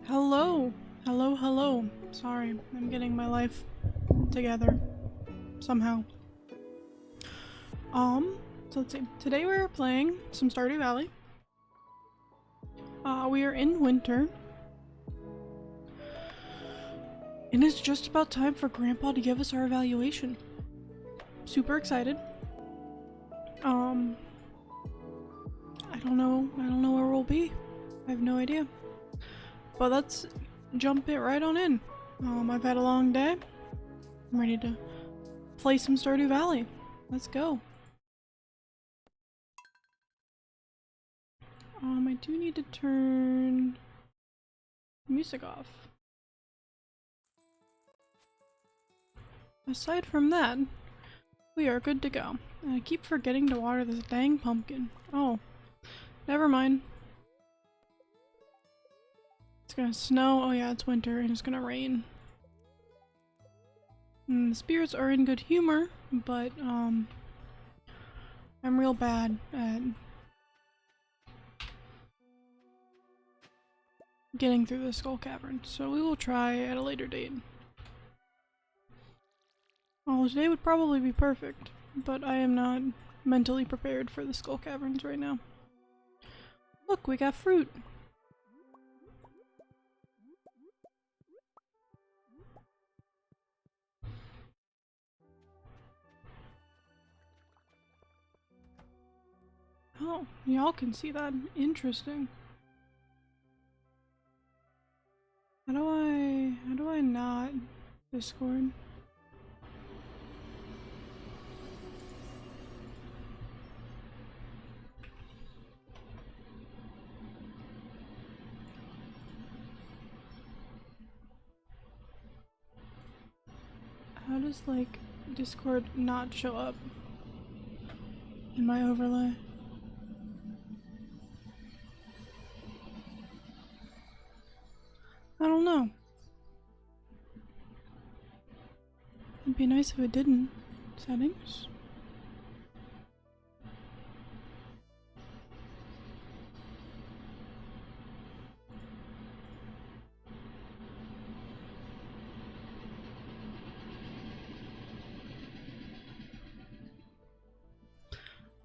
Hello! Hello, hello. Sorry, I'm getting my life together. Somehow. So let's see. Today we're playing some Stardew Valley. We are in winter. And it's just about time for Grandpa to give us our evaluation. Super excited. I don't know where we'll be. I have no idea. But let's jump it right on in. I've had a long day. I'm ready to play some Stardew Valley. Let's go. I do need to turn music off. Aside from that, we are good to go. And I keep forgetting to water this dang pumpkin. Oh, never mind. It's gonna snow. Oh yeah, it's winter and it's gonna rain. And the spirits are in good humor, but I'm real bad at getting through the skull cavern, so we will try at a later date. Well, today would probably be perfect, but I am not mentally prepared for the skull caverns right now. Look, we got fruit! Oh, y'all can see that. Interesting. How do I not Discord? How does, like, Discord not show up in my overlay? I don't know. It'd be nice if it didn't. Settings?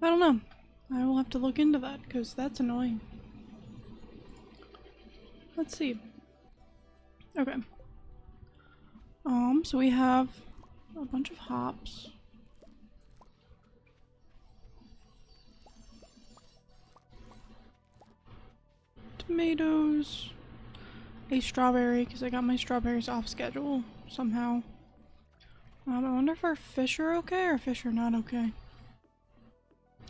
I don't know. I will have to look into that, because that's annoying. Let's see. Okay. So we have a bunch of hops. Tomatoes. A strawberry, because I got my strawberries off schedule somehow. I wonder if our fish are okay or fish are not okay.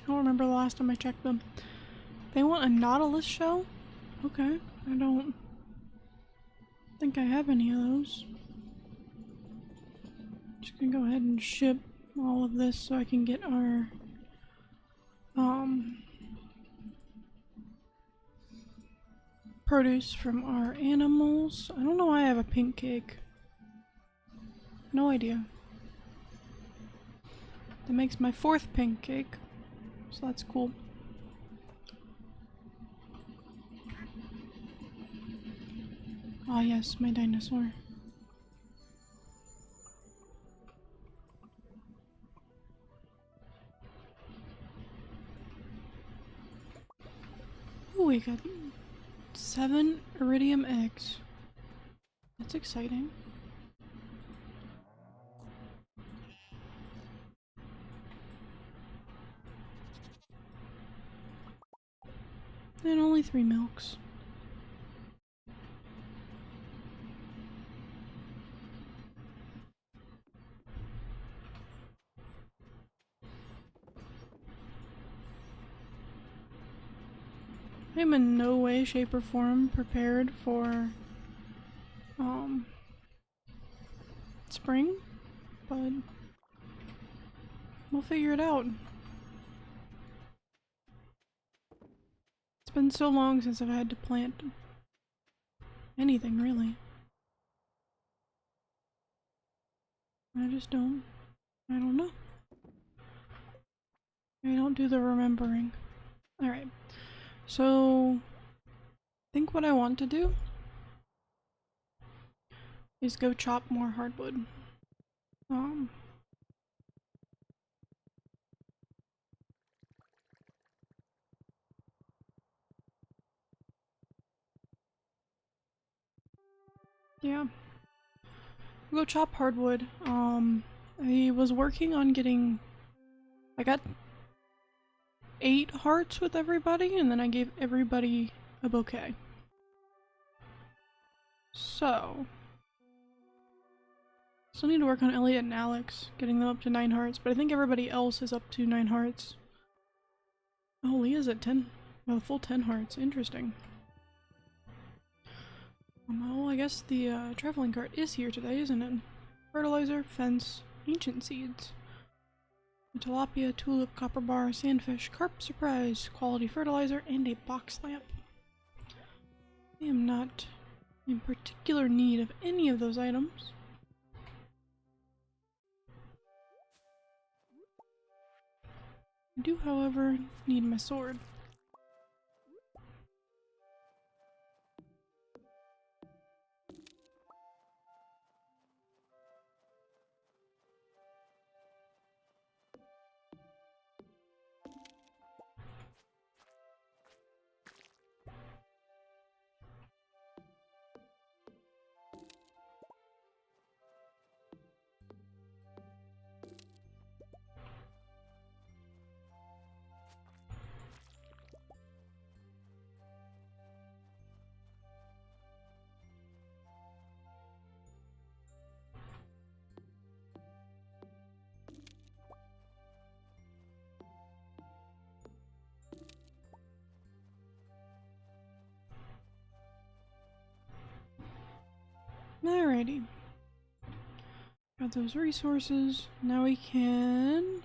I don't remember the last time I checked them. They want a nautilus shell? Okay, I don't think I have any of those. Just gonna go ahead and ship all of this so I can get our produce from our animals. I don't know why I have a pink cake. No idea. That makes my fourth pink cake, so that's cool. Ah yes, my dinosaur. Ooh, we got 7 iridium eggs. That's exciting. And only 3 milks. I'm in no way, shape, or form prepared for spring, but we'll figure it out. It's been so long since I've had to plant anything, really. I don't know. I don't do the remembering. Alright, so I think what I want to do is go chop more hardwood. Yeah. Go chop hardwood. I was working on getting... I got 8 hearts with everybody, and then I gave everybody a bouquet. So... still need to work on Elliot and Alex, getting them up to 9 hearts, but I think everybody else is up to 9 hearts. Oh, Leah's at 10. Oh, full 10 hearts. Interesting. Well, I guess the traveling cart is here today, isn't it? Fertilizer, fence, ancient seeds. A tilapia, tulip, copper bar, sandfish, carp surprise, quality fertilizer, and a box lamp. I am not in particular need of any of those items. I do, however, need my sword. Alrighty. Got those resources. Now we can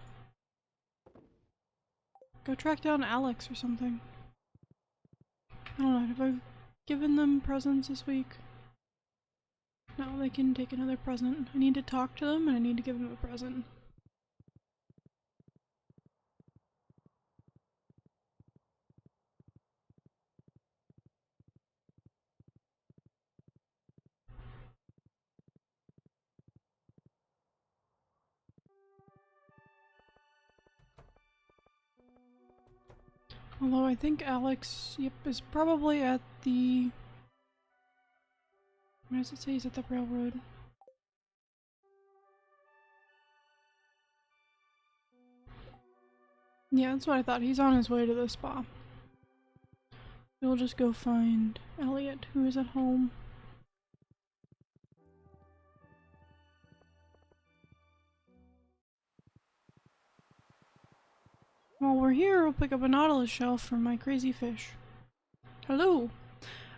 go track down Alex or something. I don't know, have I given them presents this week? No, they can take another present. I need to talk to them and I need to give them a present. Although I think Alex, yep, is probably at the... Where does it say he's at the railroad? Yeah, that's what I thought. He's on his way to the spa. We'll just go find Elliot, who is at home. While we're here, we'll pick up a nautilus shell from my crazy fish. Hello!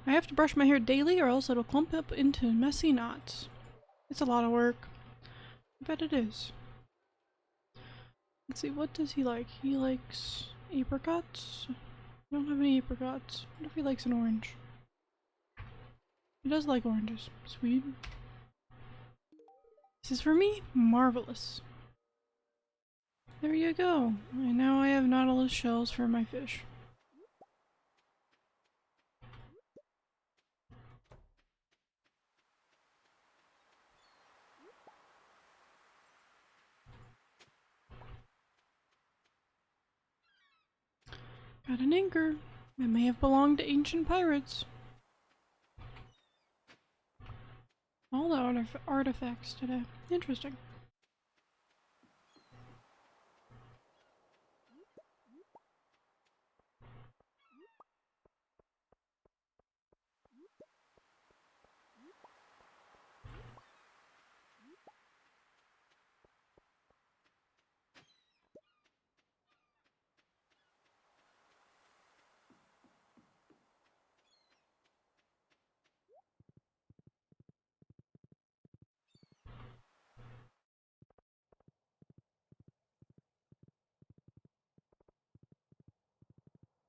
I have to brush my hair daily or else it'll clump up into messy knots. It's a lot of work. I bet it is. Let's see, what does he like? He likes apricots? I don't have any apricots. What if he likes an orange? He does like oranges. Sweet. This is for me? Marvelous. There you go. And now I have nautilus shells for my fish. Got an anchor. It may have belonged to ancient pirates. All the artifacts today. Interesting.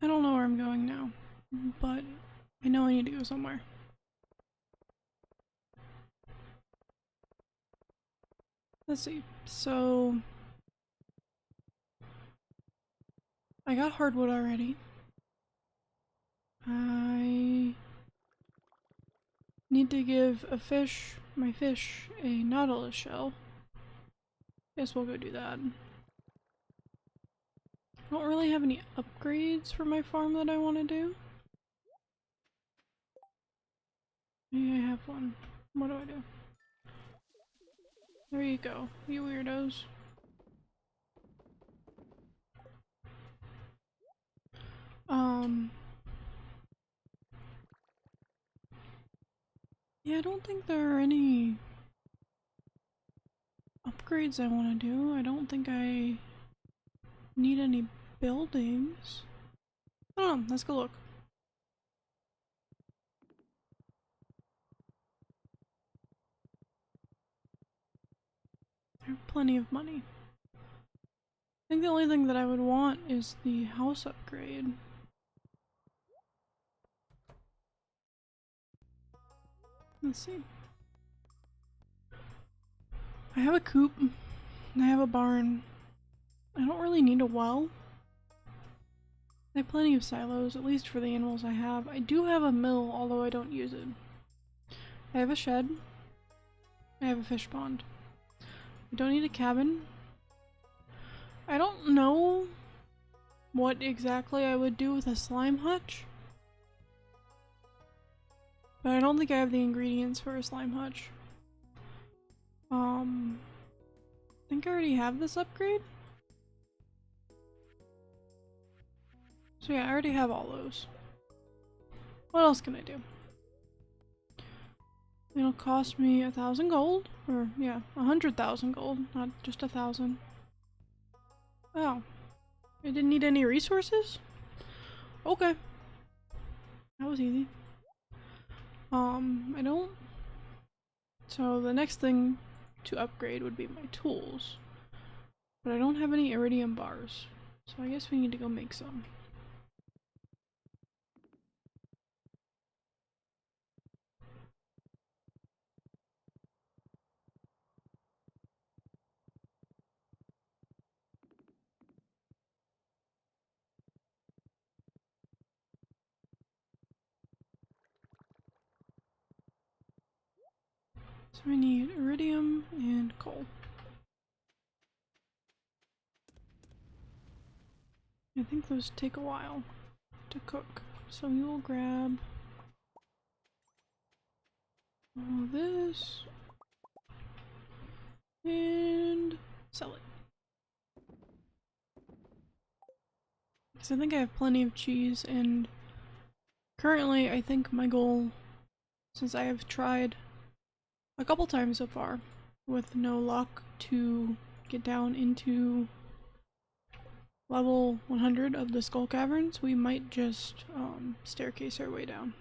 I don't know where I'm going now, but I know I need to go somewhere. Let's see. So I got hardwood already. I need to give a fish my fish a nautilus shell. Guess we'll go do that. I don't really have any upgrades for my farm that I want to do. Maybe I have one. What do I do? There you go, you weirdos. Yeah, I don't think there are any upgrades I want to do. I don't think I need any buildings. I don't know, let's go look. I have plenty of money. I think the only thing that I would want is the house upgrade. Let's see. I have a coop. I have a barn. I don't really need a well. I have plenty of silos, at least for the animals I have. I do have a mill, although I don't use it. I have a shed. I have a fish pond. I don't need a cabin. I don't know what exactly I would do with a slime hutch. But I don't think I have the ingredients for a slime hutch. I think I already have this upgrade. So yeah, I already have all those. What else can I do? It'll cost me 1,000 gold, or yeah, 100,000 gold, not just 1,000. Oh, I didn't need any resources? Okay. That was easy. I don't... So the next thing to upgrade would be my tools. But I don't have any iridium bars, so I guess we need to go make some. So I need iridium and coal. I think those take a while to cook, so we will grab all this and sell it. Because I think I have plenty of cheese, and currently I think my goal, since I have tried a couple times so far with no luck to get down into level 100 of the Skull Caverns, we might just staircase our way down.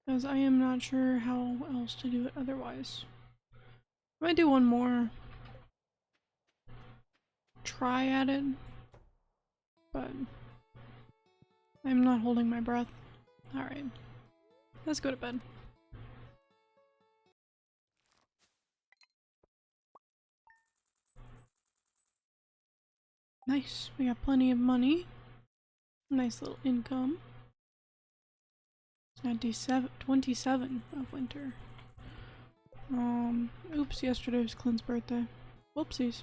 Because I am not sure how else to do it otherwise. I might do one more try at it, but I'm not holding my breath. Alright, let's go to bed. Nice, we got plenty of money. Nice little income. It's now day 27 of winter. Oops, yesterday was Clint's birthday. Whoopsies.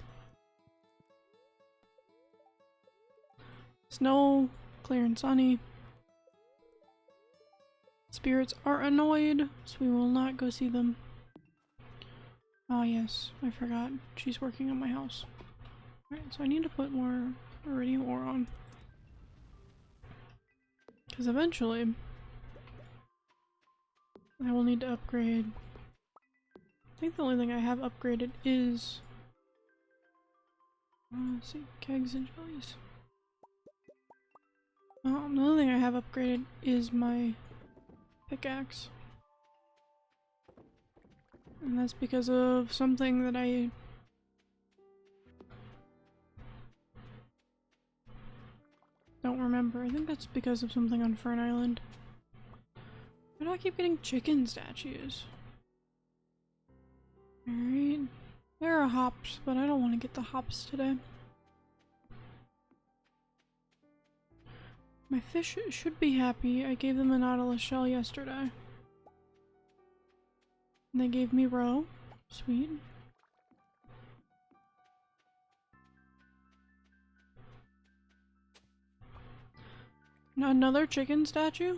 Snow, clear and sunny. Spirits are annoyed, so we will not go see them. Ah yes, I forgot. She's working on my house. Alright, so I need to put more iridium ore on. Because eventually, I will need to upgrade. I think the only thing I have upgraded is... let's see, kegs and jellies. The only thing I have upgraded is my pickaxe. And that's because of something that I... don't remember. I think that's because of something on Fern Island. Why do I keep getting chicken statues? Alright. There are hops, but I don't want to get the hops today. My fish should be happy. I gave them a nautilus shell yesterday. And they gave me roe. Sweet. Another chicken statue?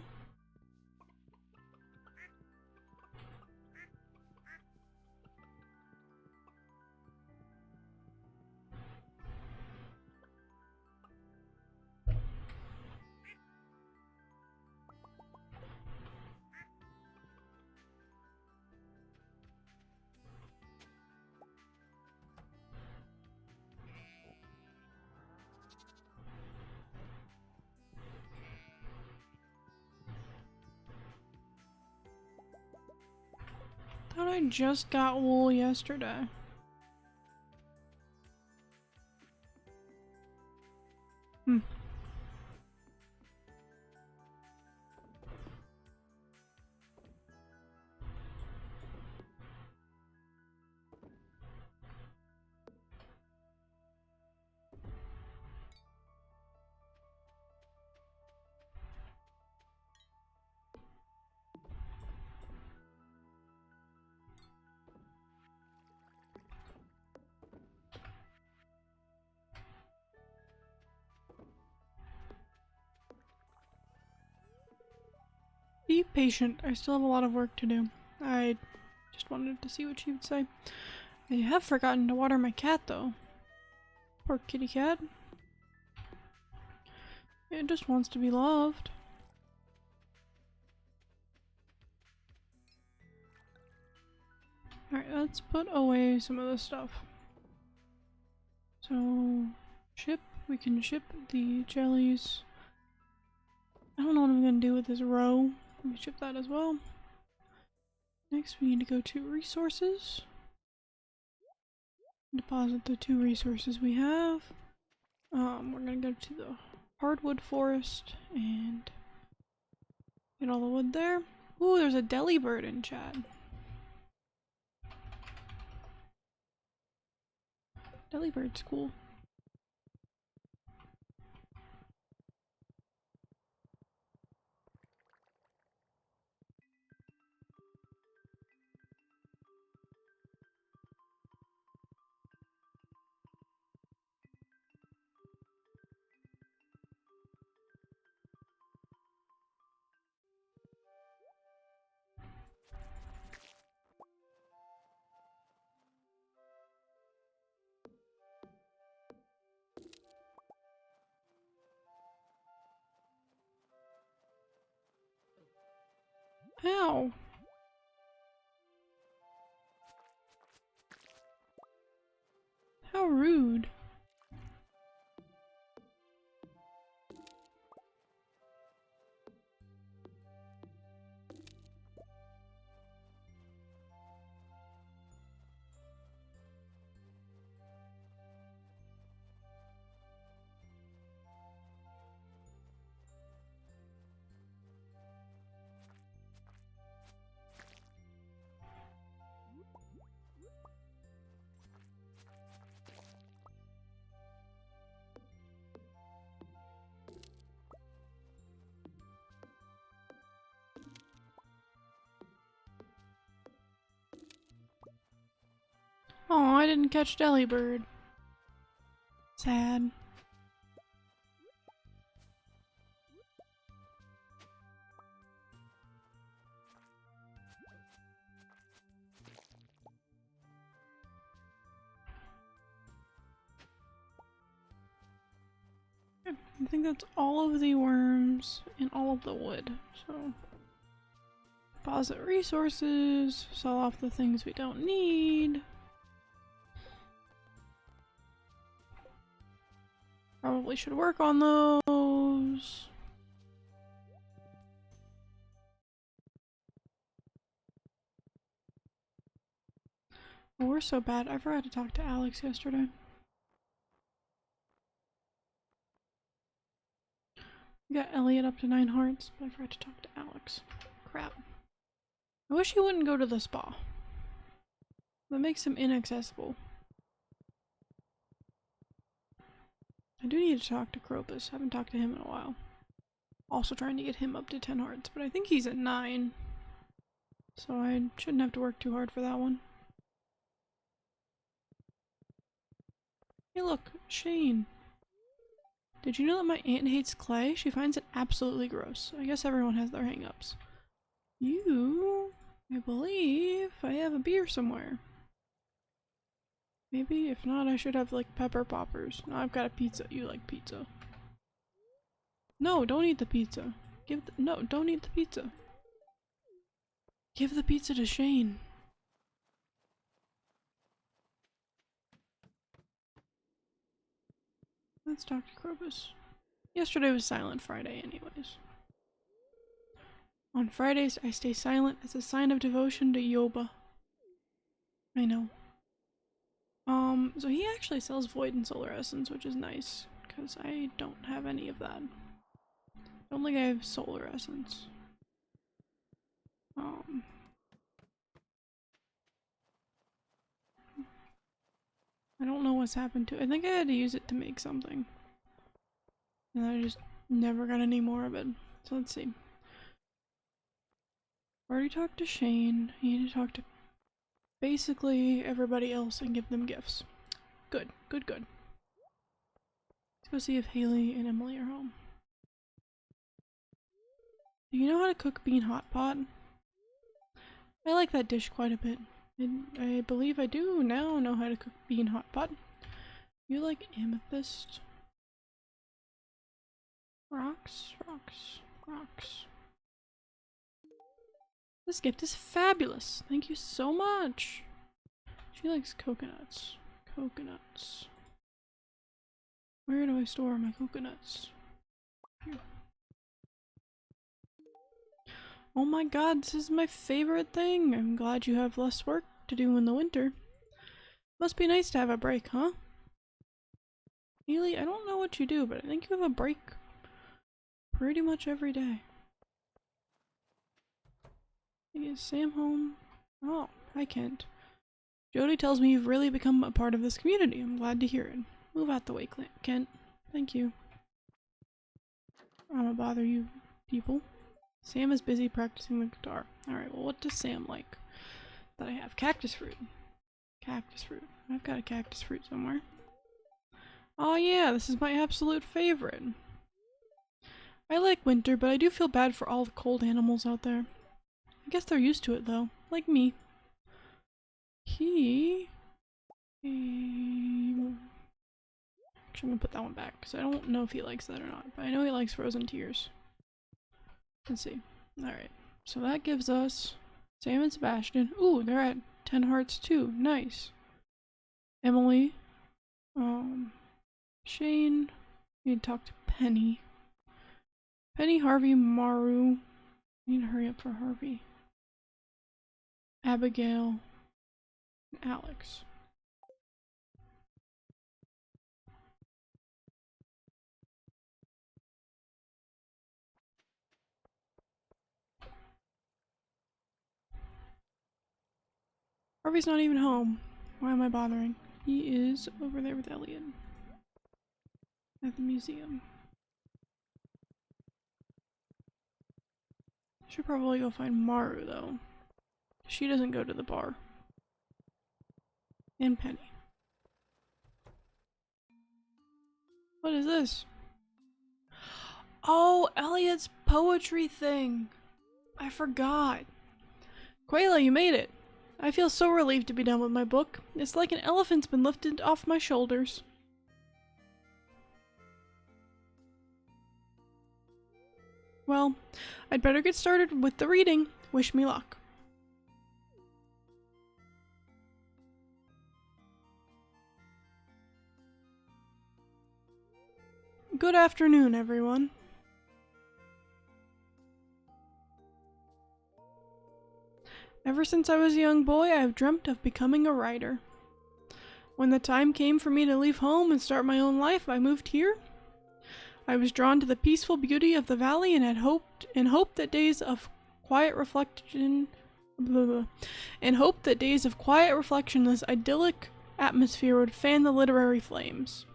I thought I just got wool yesterday. Be patient. I still have a lot of work to do. I just wanted to see what she would say. I have forgotten to water my cat though. Poor kitty cat. It just wants to be loved. Alright, let's put away some of this stuff. So, ship. We can ship the jellies. I don't know what I'm gonna do with this roe. Let me ship that as well. Next, we need to go to resources. Deposit the 2 resources we have. We're gonna go to the hardwood forest and get all the wood there. Ooh, there's a deli bird in chat. Deli bird's cool. Ow! How rude. Oh, I didn't catch Delibird. Sad. I think that's all of the worms and all of the wood, so deposit resources, sell off the things we don't need. Probably should work on those. Oh, we're so bad. I forgot to talk to Alex yesterday. We got Elliot up to 9 hearts, but I forgot to talk to Alex. Crap. I wish he wouldn't go to the spa. That makes him inaccessible. do need to talk to Cropus. Haven't talked to him in a while. Also trying to get him up to 10 hearts, but I think he's at 9. So I shouldn't have to work too hard for that one. Hey look, Shane. Did you know that my aunt hates clay? She finds it absolutely gross. I guess everyone has their hang-ups. I believe I have a beer somewhere. Maybe, if not, I should have like pepper poppers. No, I've got a pizza. You like pizza. No, don't eat the pizza. No, don't eat the pizza. Give the pizza to Shane. Let's talk to Cropus. Yesterday was Silent Friday anyways. On Fridays, I stay silent as a sign of devotion to Yoba. I know. So he actually sells Void and Solar Essence, which is nice, because I don't have any of that. I don't think I have Solar Essence. I don't know what's happened to it. I think I had to use it to make something. And I just never got any more of it. So let's see. Already talked to Shane. I need to talk to basically everybody else and give them gifts. Good, good, good. Let's go see if Haley and Emily are home. Do you know how to cook bean hot pot? I like that dish quite a bit. I believe I do now know how to cook bean hot pot. You like amethyst? Rocks, rocks, rocks. This gift is fabulous. Thank you so much. She likes coconuts. Coconuts. Where do I store my coconuts? Here. Oh my god, this is my favorite thing. I'm glad you have less work to do in the winter. Must be nice to have a break, huh? Haley, I don't know what you do, but I think you have a break pretty much every day. Is Sam home? Oh, hi Kent. Jody tells me you've really become a part of this community. I'm glad to hear it. Move out the way, Kent. Thank you. I don't bother you people. Sam is busy practicing the guitar. Alright, well what does Sam like? That I have cactus fruit. Cactus fruit. I've got a cactus fruit somewhere. Oh yeah, this is my absolute favorite. I like winter, but I do feel bad for all the cold animals out there. I guess they're used to it though, like me. Actually, I'm gonna put that one back because I don't know if he likes that or not, but I know he likes Frozen Tears. Let's see. Alright, so that gives us Sam and Sebastian. Ooh, they're at 10 hearts too. Nice. Emily. Shane. We need to talk to Penny. Penny, Harvey, Maru. I need to hurry up for Harvey. Abigail. And Alex. Harvey's not even home. Why am I bothering? He is over there with Elliot. At the museum. Should probably go find Maru though. She doesn't go to the bar. And Penny. What is this? Oh, Elliot's poetry thing! I forgot. Quayla, you made it! I feel so relieved to be done with my book. It's like an elephant's been lifted off my shoulders. Well, I'd better get started with the reading. Wish me luck. Good afternoon, everyone. Ever since I was a young boy, I have dreamt of becoming a writer. When the time came for me to leave home and start my own life, I moved here. I was drawn to the peaceful beauty of the valley and had hoped that days of quiet reflection this idyllic atmosphere would fan the literary flames.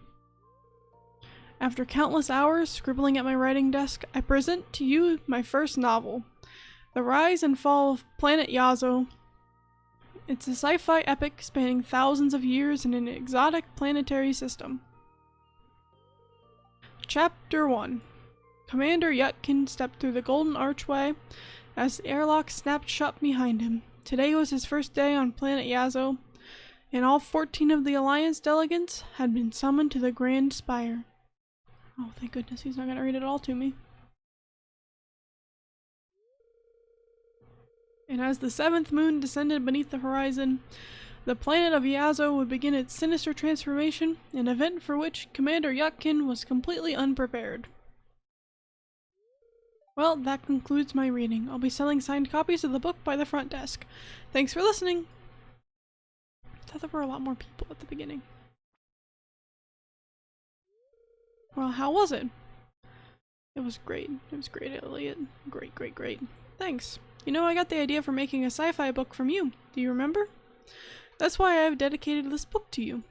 After countless hours scribbling at my writing desk, I present to you my first novel, The Rise and Fall of Planet Yazo. It's a sci-fi epic spanning thousands of years in an exotic planetary system. Chapter 1. Commander Yutkin stepped through the golden archway as the airlock snapped shut behind him. Today was his first day on planet Yazo, and all 14 of the Alliance delegates had been summoned to the Grand Spire. Oh, thank goodness he's not going to read it all to me. And as the 7th moon descended beneath the horizon, the planet of Yazo would begin its sinister transformation, an event for which Commander Yutkin was completely unprepared. Well, that concludes my reading. I'll be selling signed copies of the book by the front desk. Thanks for listening! I thought there were a lot more people at the beginning. Well, how was it? It was great. It was great, Elliot. Great, great, great. Thanks. You know, I got the idea for making a sci-fi book from you. Do you remember? That's why I've dedicated this book to you.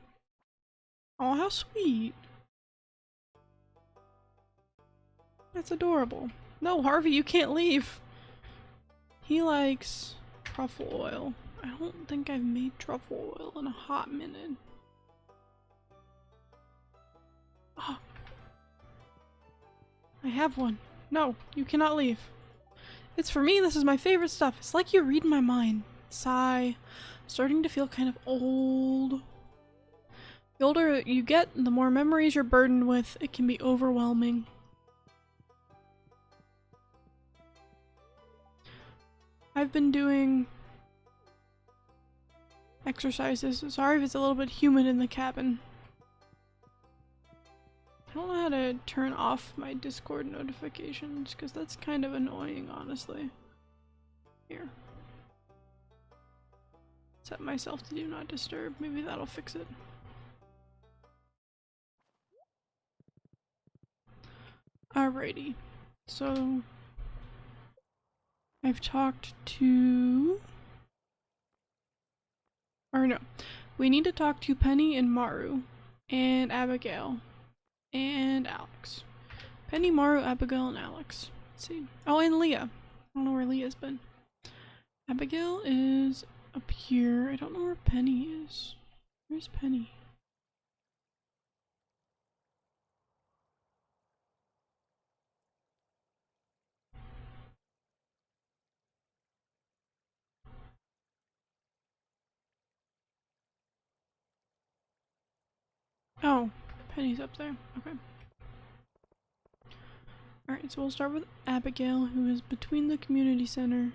Oh, how sweet. That's adorable. No, Harvey, you can't leave. He likes truffle oil. I don't think I've made truffle oil in a hot minute. Oh. I have one. No, you cannot leave. It's for me, this is my favorite stuff. It's like you read my mind. Sigh. Starting to feel kind of old. The older you get, the more memories you're burdened with. It can be overwhelming. I've been doing exercises. Sorry if it's a little bit humid in the cabin. I don't know how to turn off my Discord notifications because that's kind of annoying, honestly. Here. Set myself to do not disturb. Maybe that'll fix it. Alrighty. So I've talked to... Or no. We need to talk to Penny and Maru. And Abigail. And Alex. Penny, Maru, Abigail, and Alex. Let's see. Oh, and Leah. I don't know where Leah's been. Abigail is up here. I don't know where Penny is. Where's Penny? Oh, Penny's up there. Okay. Alright, so we'll start with Abigail, who is between the community center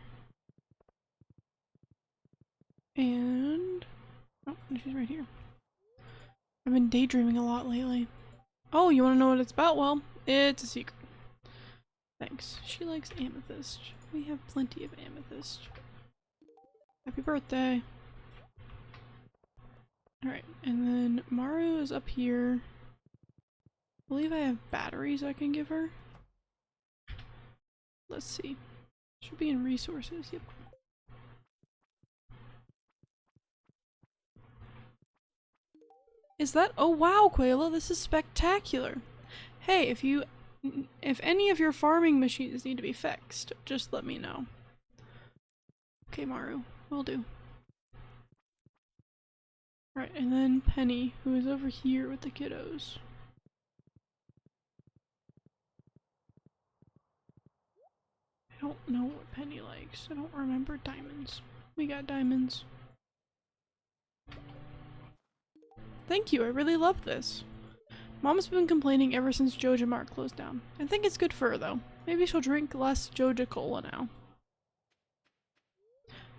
and... oh, she's right here. I've been daydreaming a lot lately. Oh, you want to know what it's about? Well, it's a secret. Thanks. She likes amethyst. We have plenty of amethyst. Happy birthday. Alright, and then Maru is up here. I believe I have batteries I can give her. Let's see. Should be in resources. Yep. Is that? Oh wow, Quayla, this is spectacular. Hey, if any of your farming machines need to be fixed, just let me know. Okay, Maru, will do. Right, and then Penny, who is over here with the kiddos. I don't know what Penny likes. I don't remember diamonds. We got diamonds. Thank you, I really love this. Mom's been complaining ever since Joja Mart closed down. I think it's good for her though. Maybe she'll drink less Joja Cola now.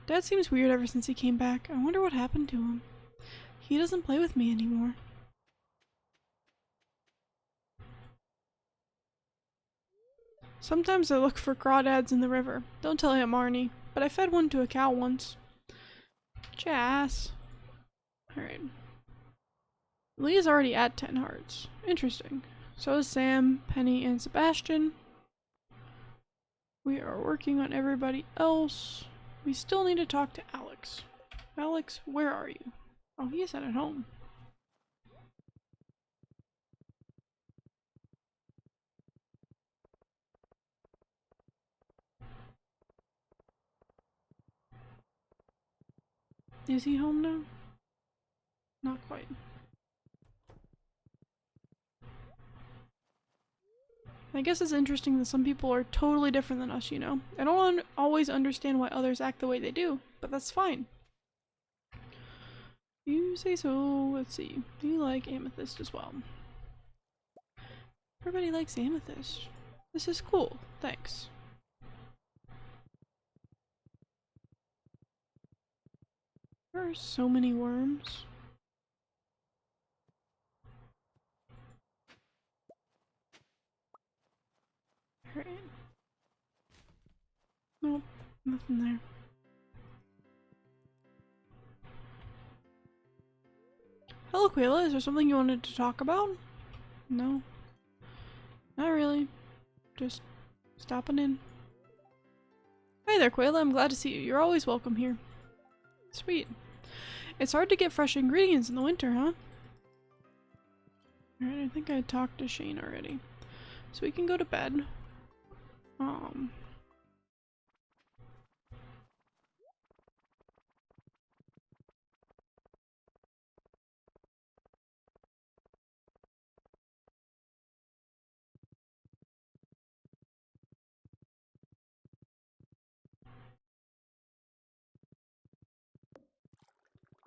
Dad seems weird ever since he came back. I wonder what happened to him. He doesn't play with me anymore. Sometimes I look for crawdads in the river. Don't tell Aunt Marnie, but I fed one to a cow once. Jas. Alright. Leah's already at 10 hearts. Interesting. So is Sam, Penny, and Sebastian. We are working on everybody else. We still need to talk to Alex. Alex, where are you? Oh, he isn't at home. Is he home now? Not quite. I guess it's interesting that some people are totally different than us, you know? I don't always understand why others act the way they do, but that's fine. You say so. Let's see. Do you like amethyst as well? Everybody likes amethyst. This is cool. Thanks. There are so many worms. Alright. Nope. Nothing there. Hello, Quayla. Is there something you wanted to talk about? No. Not really. Just stopping in. Hey there, Quayla. I'm glad to see you. You're always welcome here. Sweet. It's hard to get fresh ingredients in the winter, huh? Alright, I think I talked to Shane already. So we can go to bed.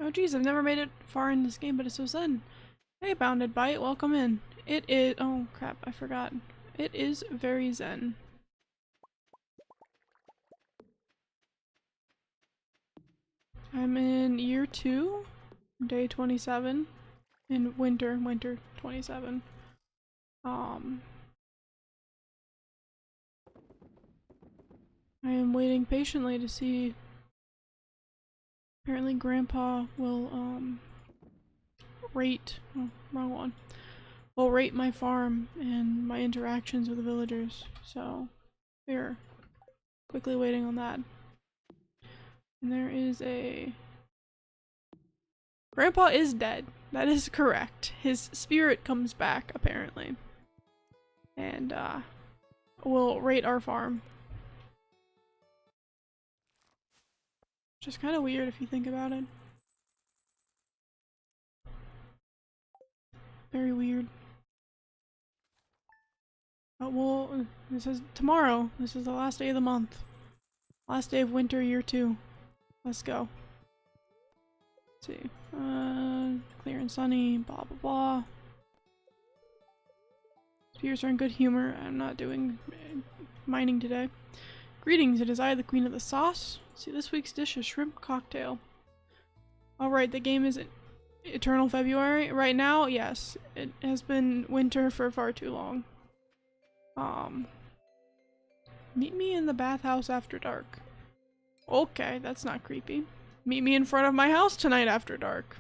Oh geez, I've never made it far in this game, but it's so zen. Hey, Bounded Bite, welcome in. It is- oh crap, I forgot. It is very zen. I'm in year 2, day 27, in winter 27. I am waiting patiently to see. Apparently Grandpa will, rate- oh, wrong one. Will rate my farm and my interactions with the villagers, so we're quickly waiting on that. And there is a... Grandpa is dead. That is correct. His spirit comes back, apparently. And, will rate our farm. Which is kind of weird if you think about it. Very weird. But well, this is tomorrow. This is the last day of the month. Last day of winter year 2. Let's go. Let's see. Clear and sunny, blah blah blah. Spirits are in good humor. I'm not doing mining today. Greetings, it is I, the Queen of the Sauce. Let's see, this week's dish is shrimp cocktail. Alright, the game is Eternal February. Right now, yes. It has been winter for far too long. Meet me in the bathhouse after dark. Okay, that's not creepy. Meet me in front of my house tonight after dark.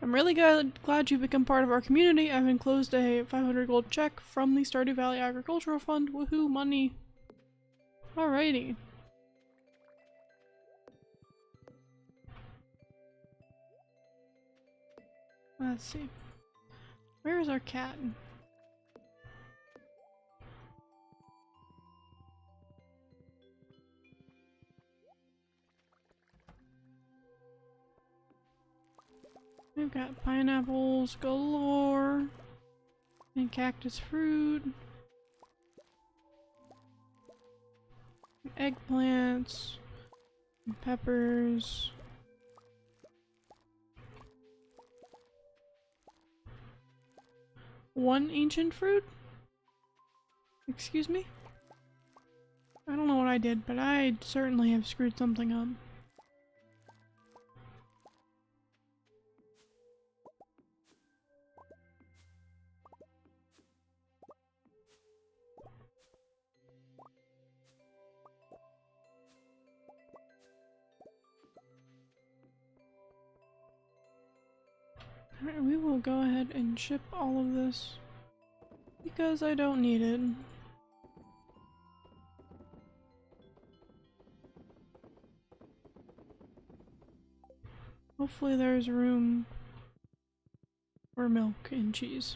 I'm really glad you've become part of our community. I've enclosed a 500 gold check from the Stardew Valley Agricultural Fund. Woohoo, money. Alrighty. Let's see. Where is our cat? We've got pineapples galore and cactus fruit, and eggplants, and peppers. One ancient fruit? Excuse me? I don't know what I did, but I certainly have screwed something up. Alright, we will go ahead and ship all of this because I don't need it. Hopefully there's room for milk and cheese.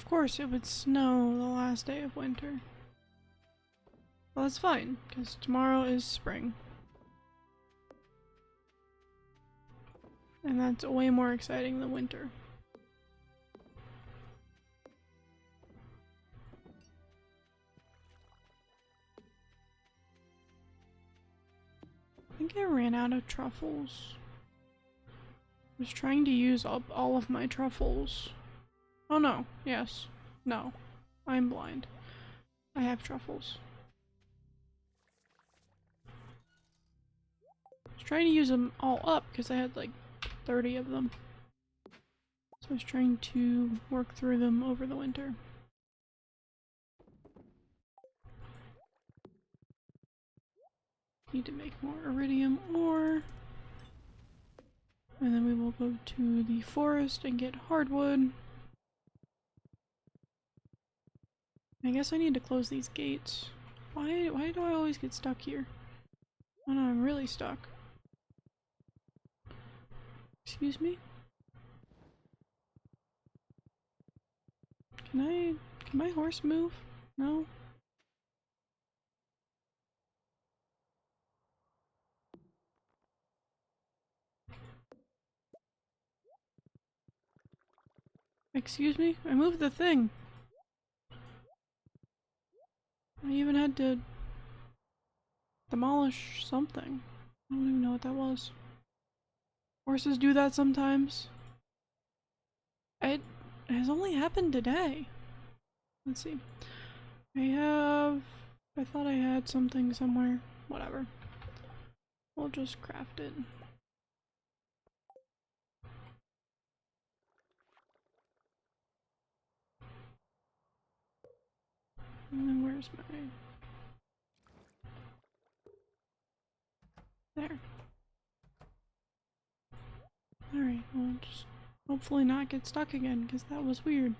course it would snow the last day of winter. Well, that's fine, because tomorrow is spring. And that's way more exciting than winter. I think I ran out of truffles. I was trying to use up all of my truffles. Oh no, yes. No. I'm blind. I have truffles. I was trying to use them all up because I had like 30 of them. So I was trying to work through them over the winter. Need to make more iridium ore. And then we will go to the forest and get hardwood. I guess I need to close these gates. Why do I always get stuck here? Oh no, I'm really stuck. Excuse me? Can my horse move? No? Excuse me? I moved the thing. I even had to demolish something. I don't even know what that was. Horses do that sometimes. It has only happened today. Let's see. I thought I had something somewhere. Whatever. We'll just craft it. And then where's my... There. Alright, well just hopefully not get stuck again, because that was weird.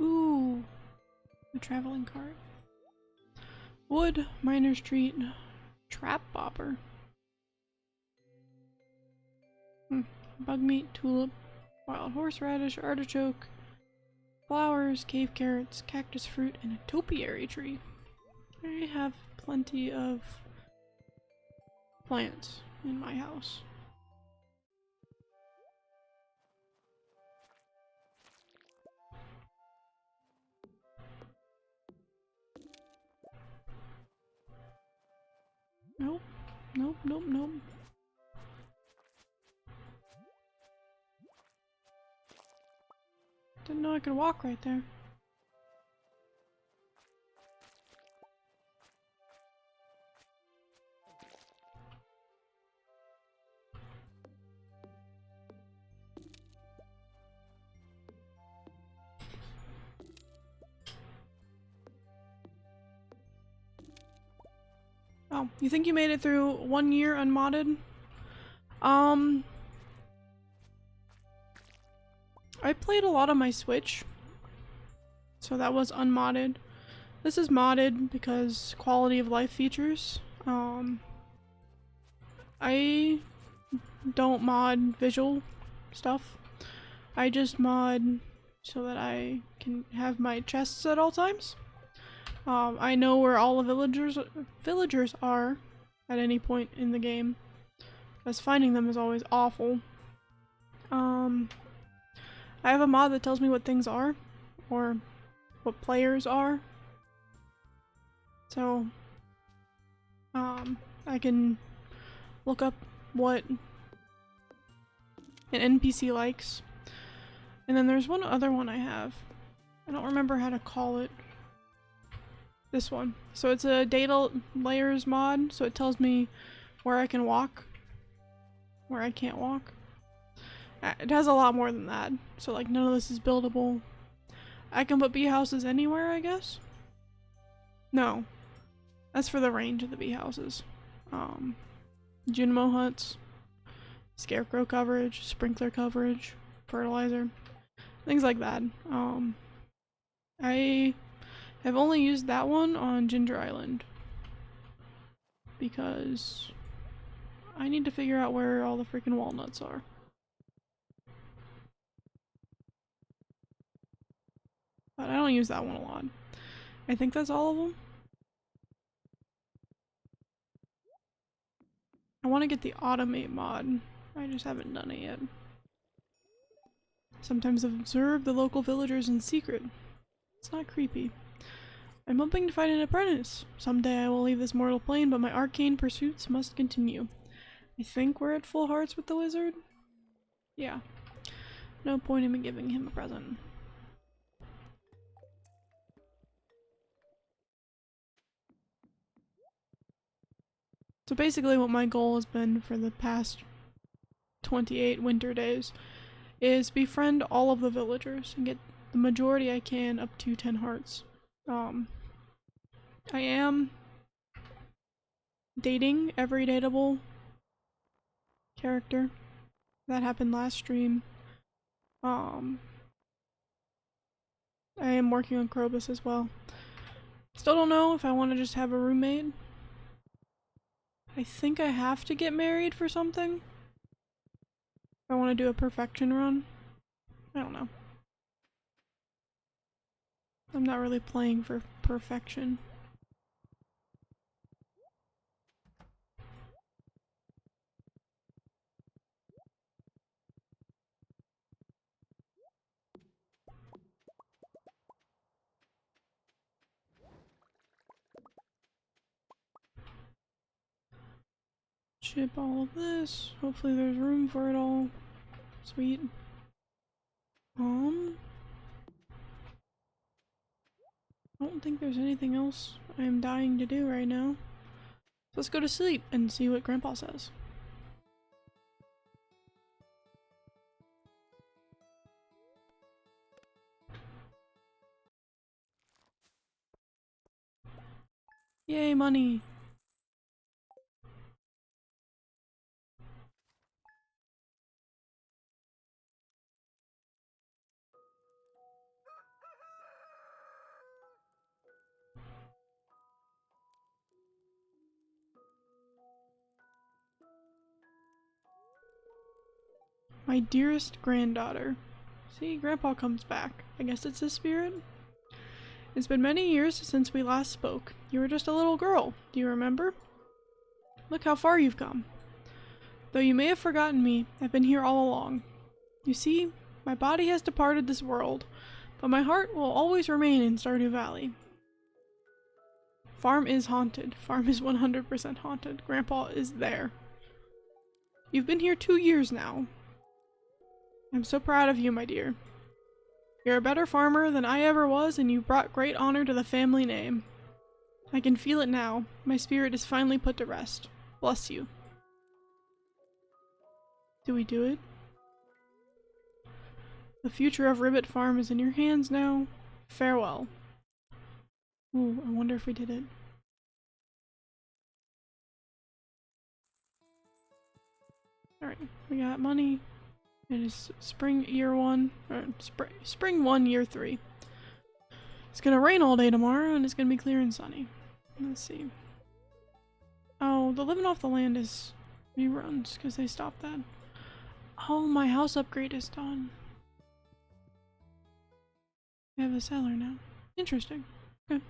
Ooh! A traveling cart. Wood, Miner's Treat, Trap Bopper. Bug meat, tulip, wild horseradish, artichoke, flowers, cave carrots, cactus fruit, and a topiary tree. I have plenty of plants in my house. Nope. Nope, nope, nope. Didn't know I could walk right there. Oh, you think you made it through 1 year unmodded? I played a lot on my Switch, so that was unmodded. This is modded because quality of life features. I don't mod visual stuff. I just mod so that I can have my chests at all times. I know where all the villagers are at any point in the game, because finding them is always awful. I have a mod that tells me what things are, or what players are. So, I can look up what an NPC likes. And then there's one other one I have. I don't remember how to call it. This one. So it's a data layers mod, so it tells me where I can walk, where I can't walk. It has a lot more than that, so like none of this is buildable. I can put bee houses anywhere, I guess? No. That's for the range of the bee houses. Junimo huts, scarecrow coverage, sprinkler coverage, fertilizer, things like that. I I've only used that one on Ginger Island. Because I need to figure out where all the freaking walnuts are. But I don't use that one a lot. I think that's all of them. I want to get the automate mod. I just haven't done it yet. Sometimes observe the local villagers in secret. It's not creepy. I'm hoping to find an apprentice. Someday I will leave this mortal plane, but my arcane pursuits must continue. I think we're at full hearts with the wizard? Yeah. No point in me giving him a present. So basically what my goal has been for the past 28 winter days is befriend all of the villagers and get the majority I can up to 10 hearts. I am dating every dateable character. That happened last stream. I am working on Krobus as well. Still don't know if I want to just have a roommate. I think I have to get married for something. If I want to do a perfection run. I don't know. I'm not really playing for perfection. Ship all of this. Hopefully there's room for it all. Sweet. I don't think there's anything else I am dying to do right now. So let's go to sleep and see what Grandpa says. Yay, money! My dearest granddaughter. See, Grandpa comes back. I guess it's his spirit? It's been many years since we last spoke. You were just a little girl. Do you remember? Look how far you've come. Though you may have forgotten me, I've been here all along. You see, my body has departed this world, but my heart will always remain in Stardew Valley. Farm is haunted. Farm is 100% haunted. Grandpa is there. You've been here 2 years now. I'm so proud of you, my dear. You're a better farmer than I ever was, and you've brought great honor to the family name. I can feel it now. My spirit is finally put to rest. Bless you. Do we do it? The future of Ribbit Farm is in your hands now. Farewell. Ooh, I wonder if we did it. Alright, we got money. It is spring year 1, or spring 1 year 3. It's gonna rain all day tomorrow and it's gonna be clear and sunny. Let's see. Oh, the living off the land is reruns because they stopped that. Oh, my house upgrade is done. We have a cellar now. Interesting. Okay.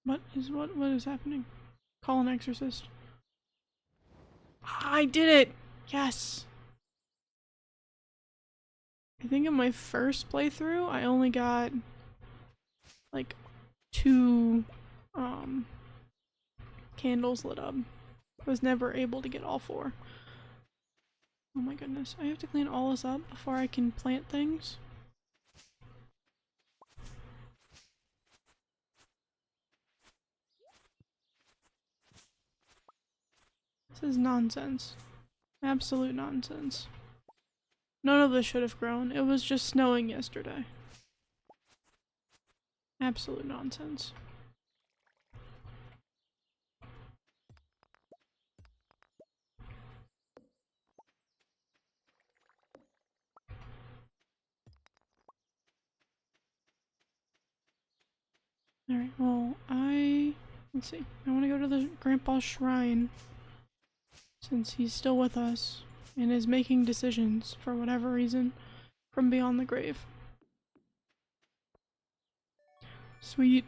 What is happening? Call an exorcist. I did it! Yes! I think in my first playthrough, I only got like 2 candles lit up. I was never able to get all 4. Oh my goodness, I have to clean all this up before I can plant things. This is nonsense. Absolute nonsense. None of this should have grown. It was just snowing yesterday. Absolute nonsense. Alright, well, let's see. I want to go to the grandpa's shrine since he's still with us and is making decisions for whatever reason from beyond the grave. Sweet.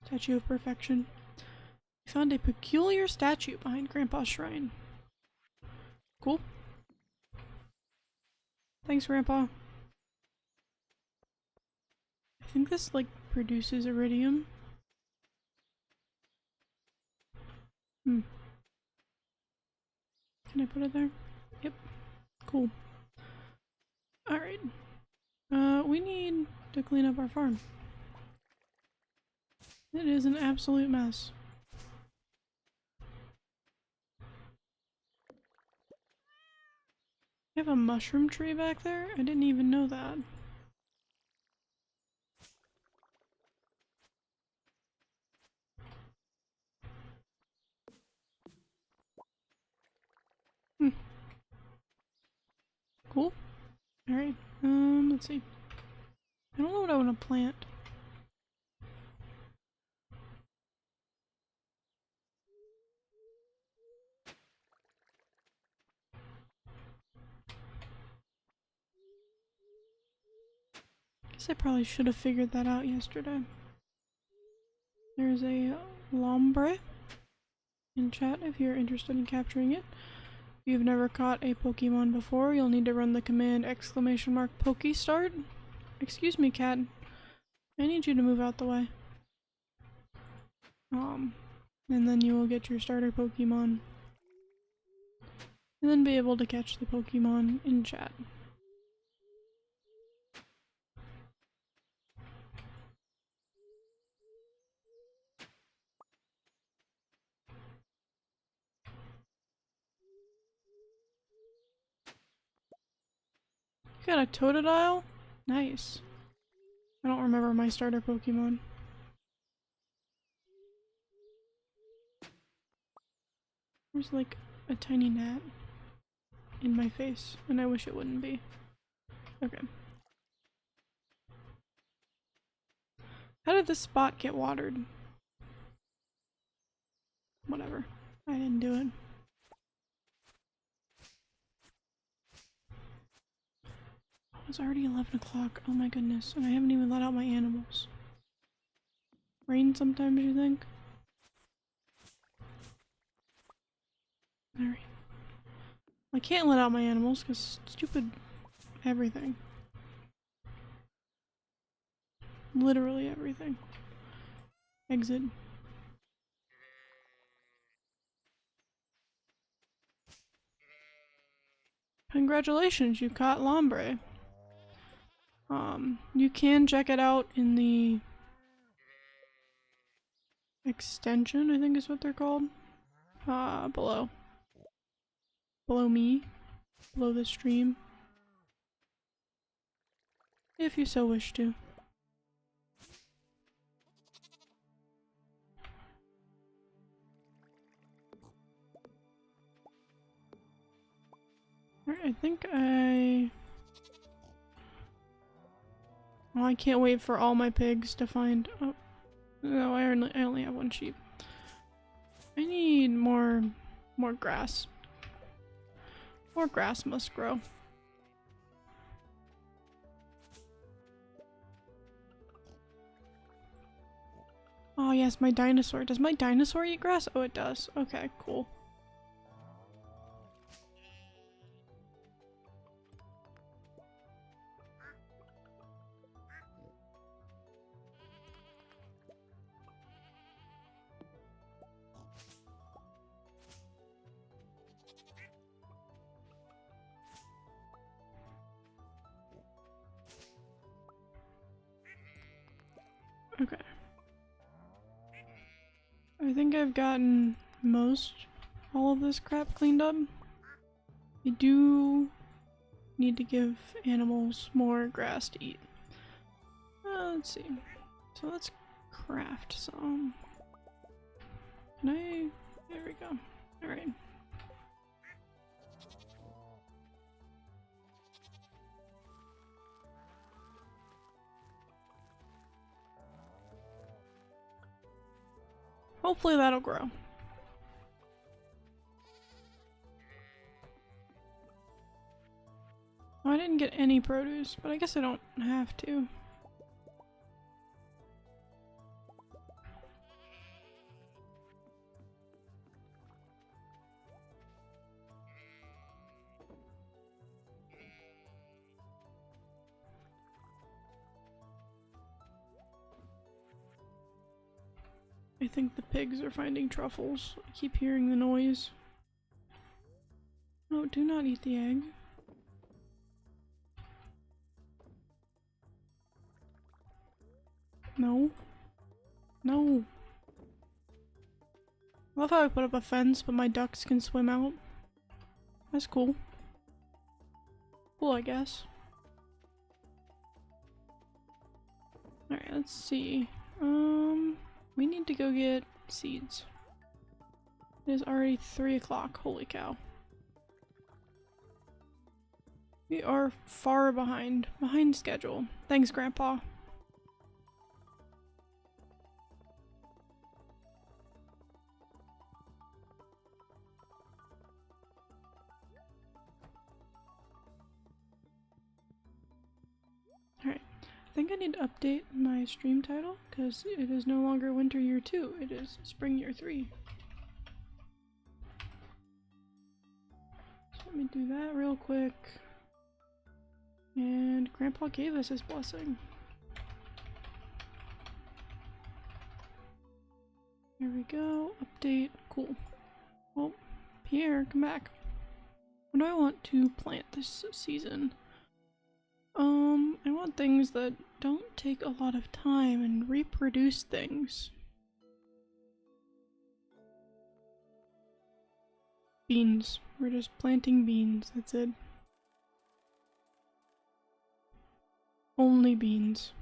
Statue of Perfection. We found a peculiar statue behind Grandpa's shrine. Cool. Thanks, Grandpa. I think this, like, produces iridium. Can I put it there? Yep. Cool. Alright. We need to clean up our farm. It is an absolute mess. We have a mushroom tree back there? I didn't even know that. Cool. Alright, let's see. I don't know what I want to plant. Guess I probably should have figured that out yesterday. There's a lombre in chat if you're interested in capturing it. If you've never caught a Pokemon before, you'll need to run the command !PokeStart. Excuse me, cat. I need you to move out the way. And then you will get your starter Pokemon. And then be able to catch the Pokemon in chat. You got a Totodile? Nice. I don't remember my starter Pokemon. There's like a tiny gnat in my face, and I wish it wouldn't be. Okay. How did this spot get watered? Whatever. I didn't do it. It's already 11 o'clock. Oh my goodness. And I haven't even let out my animals. Rain sometimes, you think? Alright. I can't let out my animals because stupid everything. Literally everything. Exit. Congratulations, you caught Lombre. You can check it out in the extension, I think is what they're called. Below. Below me. Below the stream. If you so wish to. Alright, I think oh, I can't wait for all my pigs to find. Oh, no, I only have one sheep. I need more grass. More grass must grow. Oh yes, my dinosaur. Does my dinosaur eat grass? Oh, it does. Okay, cool. Okay. I think I've gotten all of this crap cleaned up. I do need to give animals more grass to eat. Let's see. So let's craft some. Can I? There we go. Alright. Hopefully that'll grow. Oh, I didn't get any produce, but I guess I don't have to. I think the pigs are finding truffles. I keep hearing the noise. No, do not eat the egg. No. No. I love how I put up a fence, but my ducks can swim out. That's cool. Cool, I guess. Alright, let's see. We need to go get seeds. It is already 3 o'clock. Holy cow. We are far behind. Behind schedule. Thanks, Grandpa. Alright. I think I need to update my stream title because it is no longer winter year 2. It is spring year 3. So let me do that real quick. And Grandpa gave us his blessing. There we go. Update. Cool. Well, Pierre, come back. What do I want to plant this season? I want things that don't take a lot of time and reproduce things. Beans. We're just planting beans. That's it. Only beans.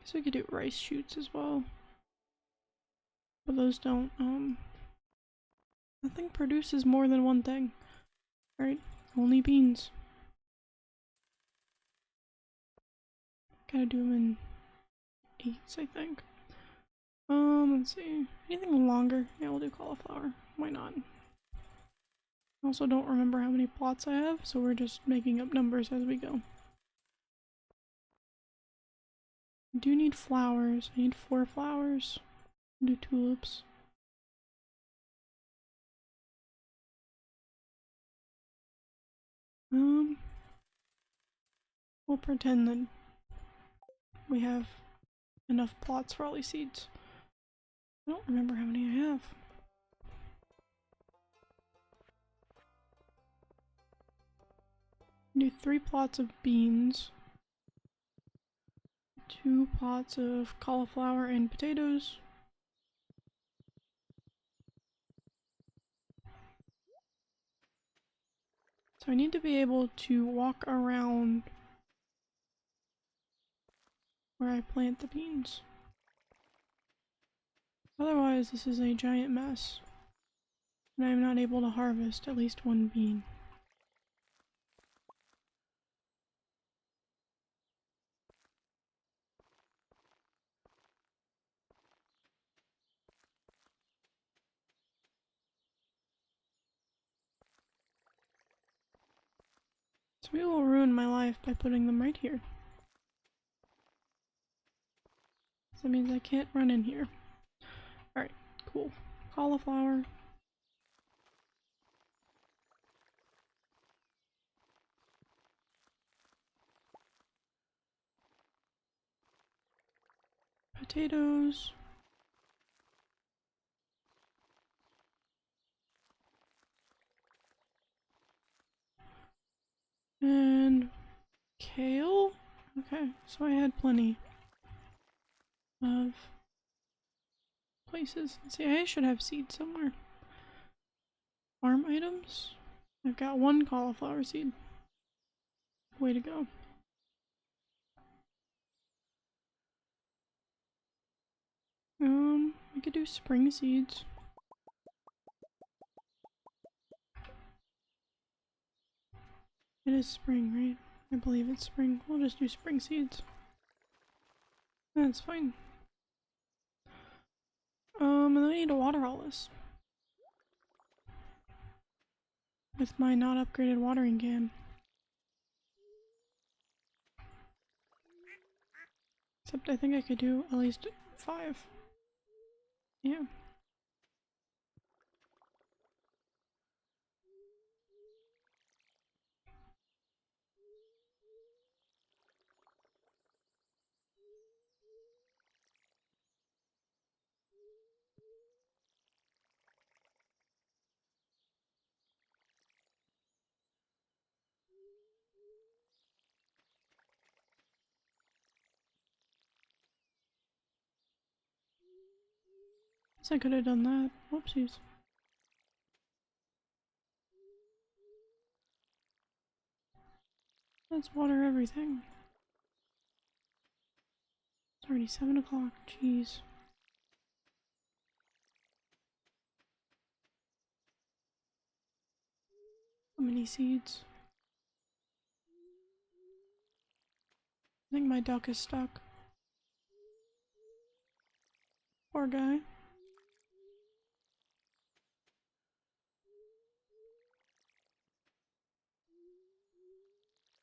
Guess we could do rice shoots as well. But those don't, nothing produces more than one thing. Right? Only beans. Gotta do them in 8s, I think. Let's see. Anything longer? Yeah, we'll do cauliflower. Why not? I also don't remember how many plots I have, so we're just making up numbers as we go. I do need flowers. I need 4 flowers. I'll do tulips. We'll pretend that we have enough plots for all these seeds. I don't remember how many I have. Do 3 plots of beans, 2 pots of cauliflower and potatoes, so I need to be able to walk around where I plant the beans. Otherwise, this is a giant mess, and I'm not able to harvest at least 1 bean. So we will ruin my life by putting them right here. So that means I can't run in here. Alright, cool. Cauliflower. Potatoes. And kale? Okay, so I had plenty of places. Let's see, I should have seeds somewhere. Farm items? I've got 1 cauliflower seed. Way to go. We could do spring seeds. It is spring, right? I believe it's spring. We'll just do spring seeds. That's fine. And then we need to water all this. With my not upgraded watering can. Except I think I could do at least 5. Yeah. Guess I could have done that. Whoopsies. Let's water everything. It's already 7 o'clock. Jeez. How many seeds? I think my duck is stuck. Poor guy.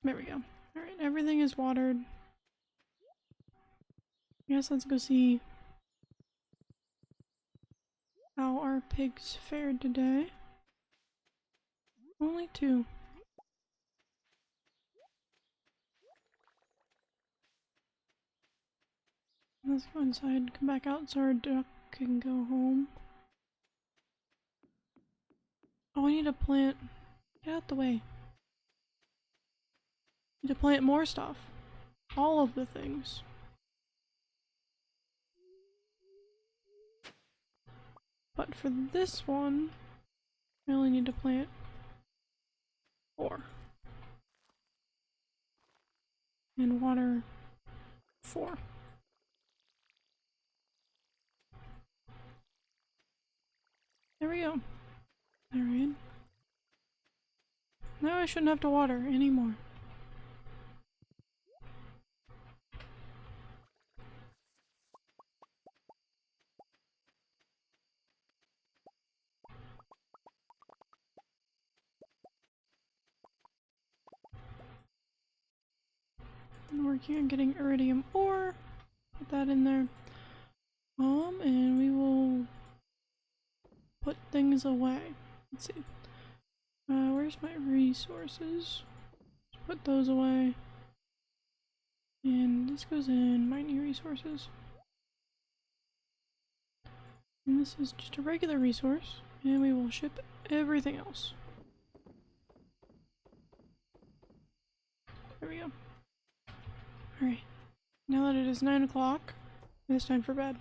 There we go. Alright, everything is watered. I guess let's go see how our pigs fared today. Only 2. Let's go inside, come back out so our duck can go home. Oh, I need to plant. Get out the way. Need to plant more stuff. All of the things. But for this one, I only need to plant 4. And water 4. There we go. Alright. Now I shouldn't have to water anymore. I'm working on getting iridium ore. Put that in there. And we will put things away. Let's see. Where's my resources? Let's put those away. And this goes in mining resources. And this is just a regular resource. And we will ship everything else. There we go. Alright. Now that it is 9 o'clock, it's time for bed.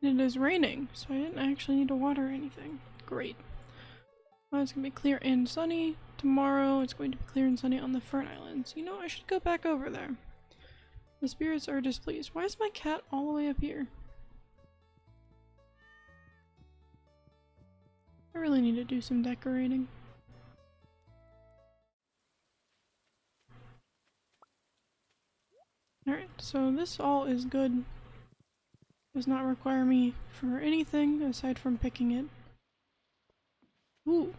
It is raining, so I didn't actually need to water anything. Great. Well, it's gonna be clear and sunny. Tomorrow it's going to be clear and sunny on the Fern Islands. You know, I should go back over there. The spirits are displeased. Why is my cat all the way up here? I really need to do some decorating. Alright, so this all is good. Does not require me for anything aside from picking it. Ooh.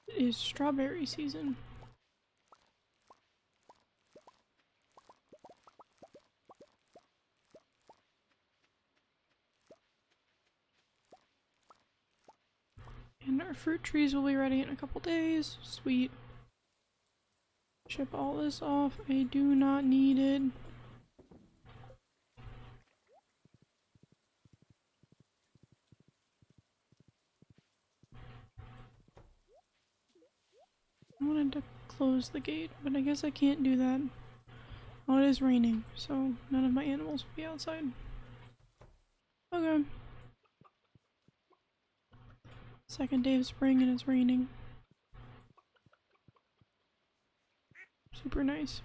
It is strawberry season. And our fruit trees will be ready in a couple days. Sweet. Ship all this off. I do not need it. I wanted to close the gate, but I guess I can't do that. Oh, it is raining, so none of my animals will be outside. Okay. Second day of spring and it's raining. Super nice.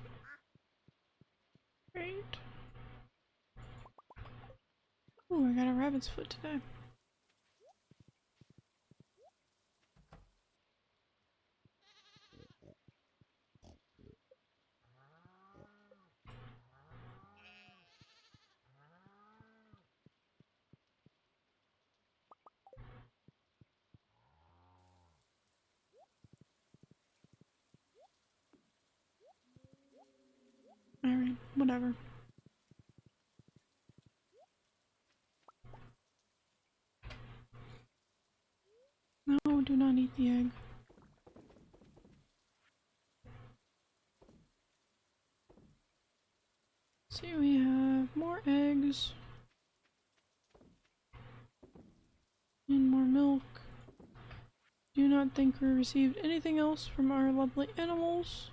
Great. Ooh, I got a rabbit's foot today. Alright, whatever. No, do not eat the egg. Let's see, we have more eggs. And more milk. Do not think we received anything else from our lovely animals.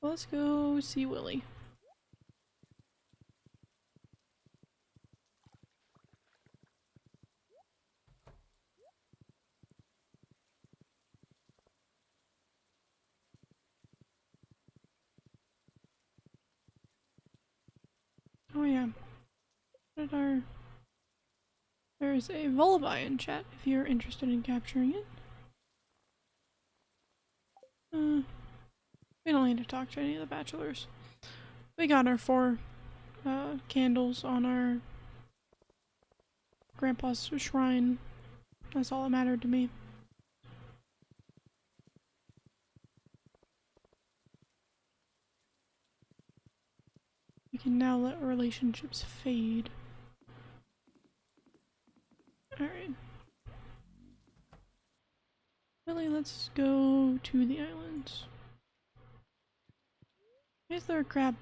Let's go see Willy. Oh yeah. There's a lullaby in chat if you're interested in capturing it. We don't need to talk to any of the bachelors. We got our 4 candles on our grandpa's shrine. That's all that mattered to me. We can now let relationships fade. Alright. Really, let's go to the islands. Is there a crab?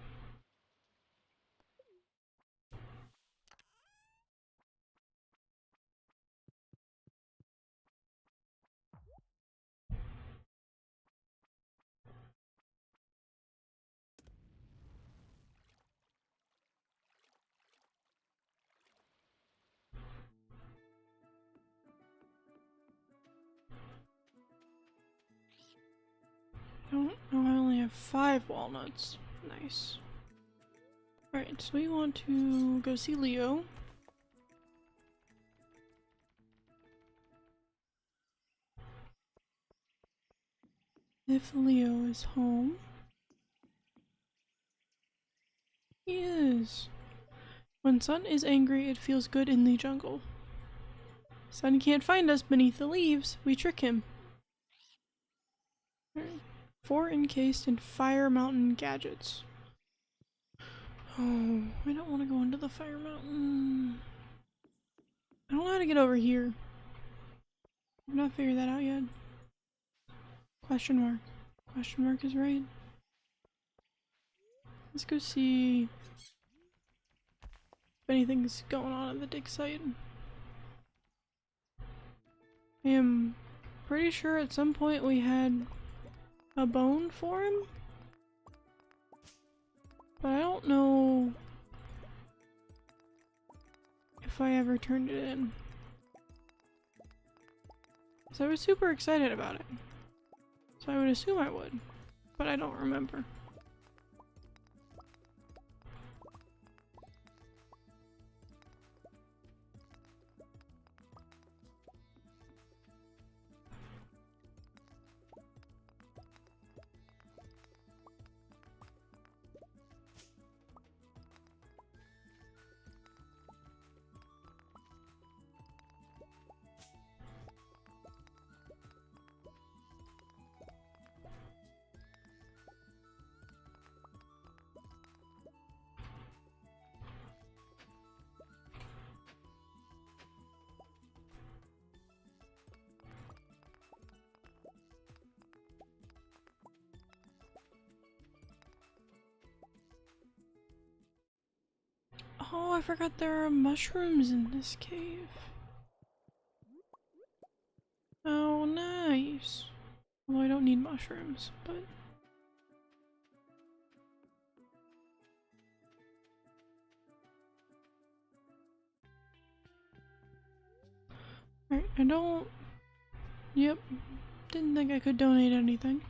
Oh, I only have 5 walnuts. Nice. Alright, so we want to go see Leo. If Leo is home. He is. When Sun is angry, it feels good in the jungle. Sun can't find us beneath the leaves. We trick him. 4 encased in Fire Mountain gadgets. Oh, I don't want to go into the Fire Mountain. I don't know how to get over here. I've not figured that out yet. Question mark. Question mark is right. Let's go see if anything's going on at the dig site. I am pretty sure at some point we had a bone for him, but I don't know if I ever turned it in. So I was super excited about it. So I would assume I would, but I don't remember. Oh, I forgot there are mushrooms in this cave. Oh, nice. Well, I don't need mushrooms, but... Alright, I don't Yep. Didn't think I could donate anything.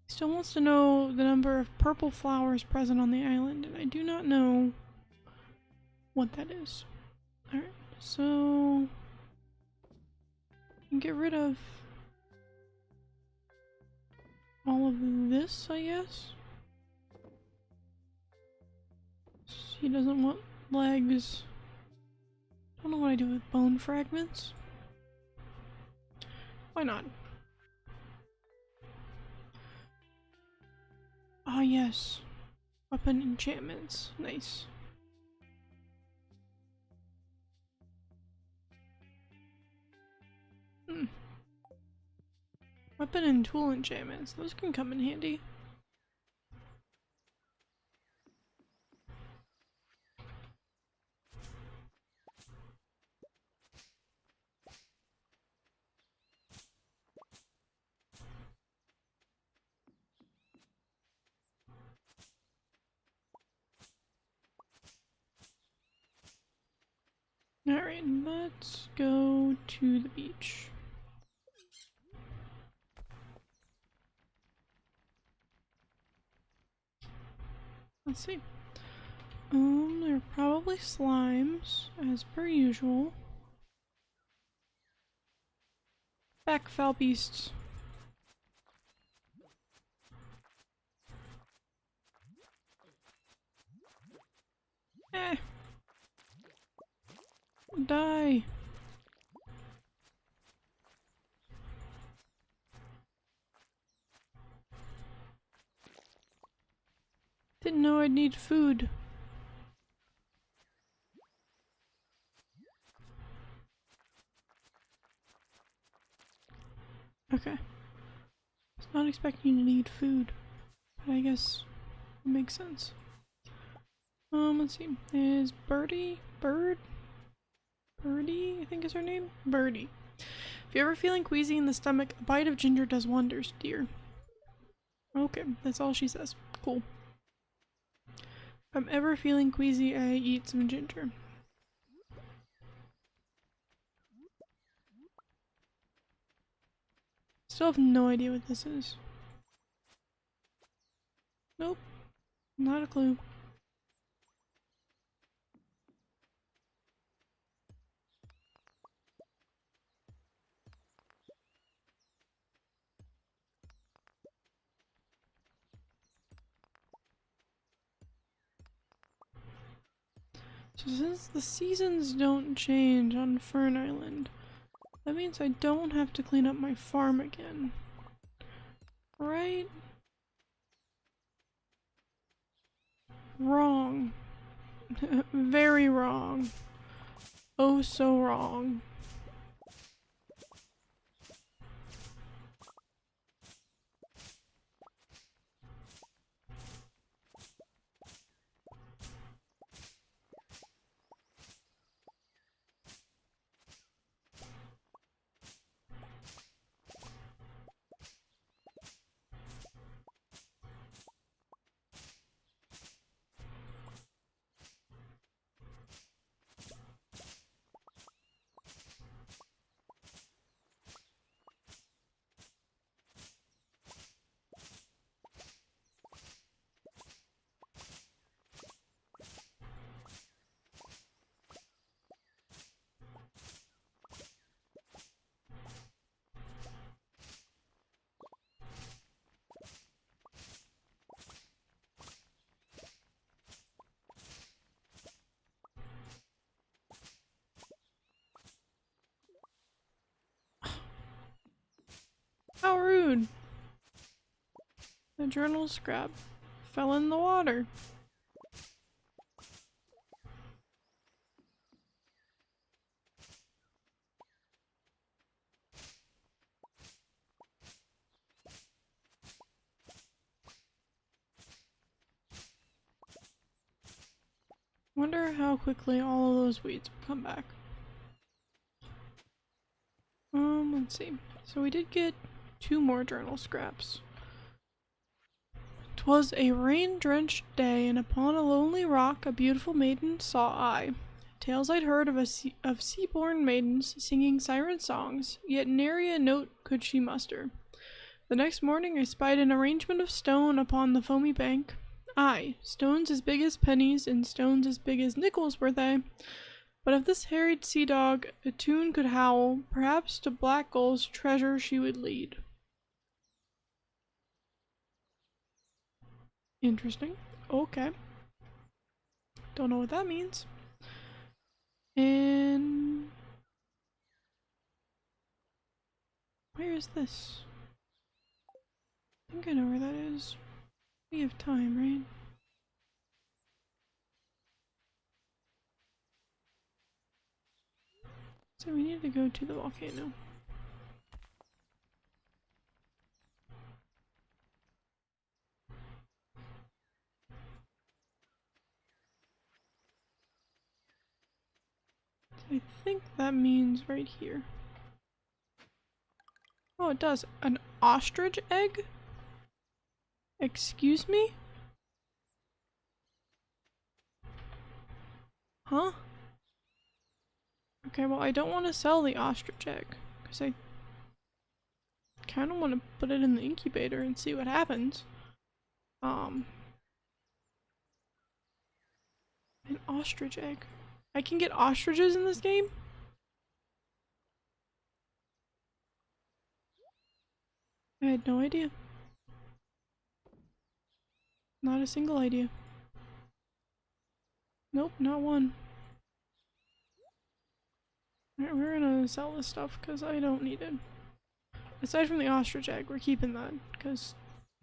Still wants to know the number of purple flowers present on the island, and I do not know what that is. Alright, so get rid of all of this, I guess. He doesn't want legs. Don't know what I do with bone fragments. Why not? Ah, yes. Weapon enchantments. Nice. Weapon and tool enchantments. Those can come in handy. Alright, let's go to the beach. Let's see. There are probably slimes, as per usual. Back, foul beasts. Eh. Die. Didn't know I'd need food. Okay. I was not expecting you to need food, but I guess it makes sense. Let's see. Is Birdie? Birdie, I think is her name? Birdie. If you're ever feeling queasy in the stomach, a bite of ginger does wonders, dear. Okay, that's all she says. Cool. If I'm ever feeling queasy, I eat some ginger. Still have no idea what this is. Nope. Not a clue. So since the seasons don't change on Fern Island, that means I don't have to clean up my farm again. Right? Wrong. Very wrong. Oh, so wrong. How rude. The journal scrap fell in the water. Wonder how quickly all of those weeds will come back. Let's see. So we did get 2 more journal scraps. 'Twas a rain-drenched day, and upon a lonely rock a beautiful maiden saw I. Tales I'd heard of sea-born maidens singing siren songs, yet nary a note could she muster. The next morning I spied an arrangement of stone upon the foamy bank. Aye, stones as big as pennies, and stones as big as nickels were they. But if this harried sea dog a tune could howl, perhaps to Black Gull's treasure she would lead. Interesting. Okay. Don't know what that means. And where is this? I think I know where that is. We have time, right? So we need to go to the volcano. I think that means right here. Oh, it does. An ostrich egg? Excuse me? Huh? Okay, well I don't want to sell the ostrich egg, because I kind of want to put it in the incubator and see what happens. An ostrich egg. I can get ostriches in this game? I had no idea. Not a single idea. Nope, not one. Alright, we're gonna sell this stuff because I don't need it. Aside from the ostrich egg, we're keeping that because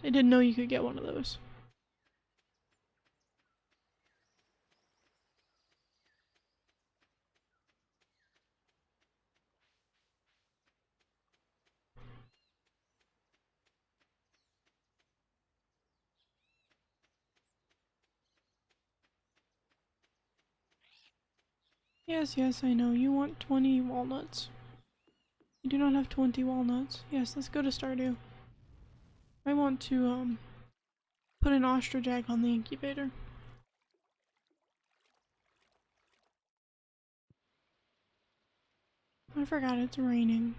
I didn't know you could get one of those. Yes, yes, I know. You want 20 walnuts. You do not have 20 walnuts. Yes, let's go to Stardew. I want to, put an ostrich egg on the incubator. I forgot it's raining.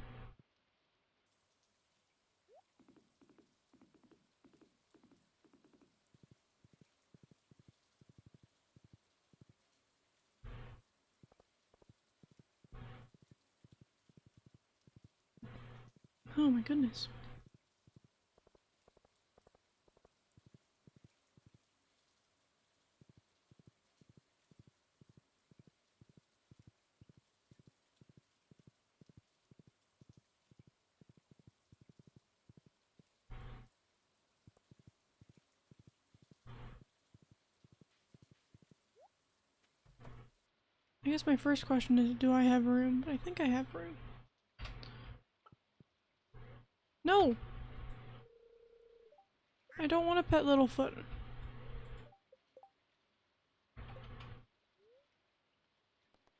Oh my goodness. I guess my first question is, do I have room? But I think I have room. No! I don't want to pet Littlefoot.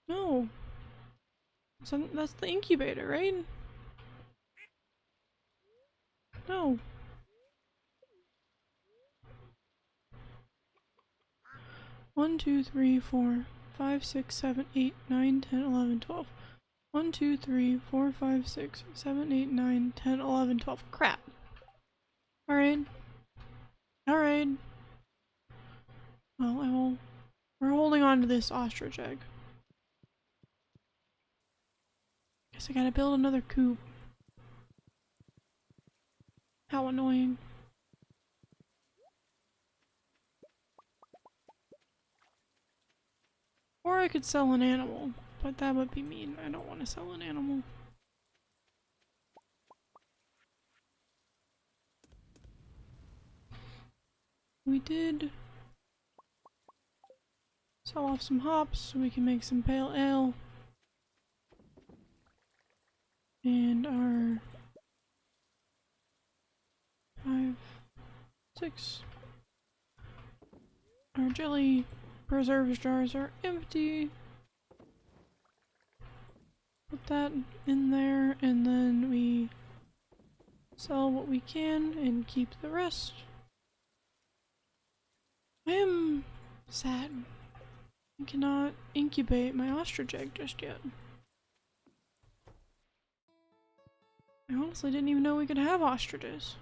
No. So that's the incubator, right? No. One, 2, 3, 4, 5, 6, 7, 8, 9, 10, 11, 12. 1, 2, 3, 4, 5, 6, 7, 8, 9, 10, 11, 12. Crap. Alright. Alright. Well, I will. We're holding on to this ostrich egg. Guess I gotta build another coop. How annoying. Or I could sell an animal, but that would be mean. I don't want to sell an animal. We did sell off some hops so we can make some pale ale. And our 5, 6. Our jelly preserves jars are empty. Put that in there and then we sell what we can and keep the rest. I am sad. I cannot incubate my ostrich egg just yet. I honestly didn't even know we could have ostriches.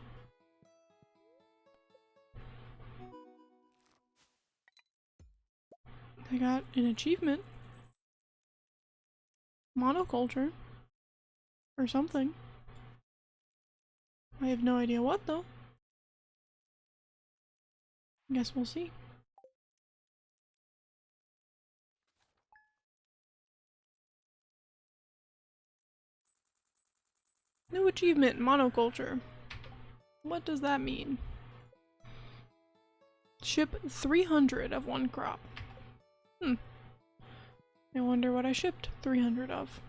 I got an achievement. Monoculture. Or something. I have no idea what though. Guess we'll see. New achievement, monoculture. What does that mean? Ship 300 of one crop. I wonder what I shipped 300 of.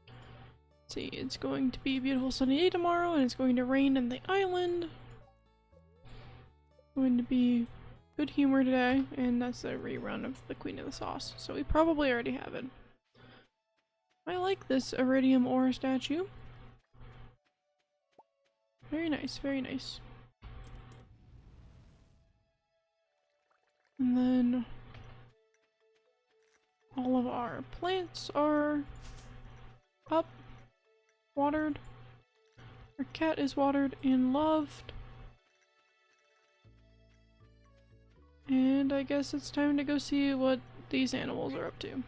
Let's see, it's going to be a beautiful sunny day tomorrow and it's going to rain in the island. Going to be good humor today, and that's a rerun of the Queen of the Sauce, so we probably already have it. I like this iridium ore statue. Very nice, very nice. And then all of our plants are up, watered. Our cat is watered and loved. And I guess it's time to go see what these animals are up to.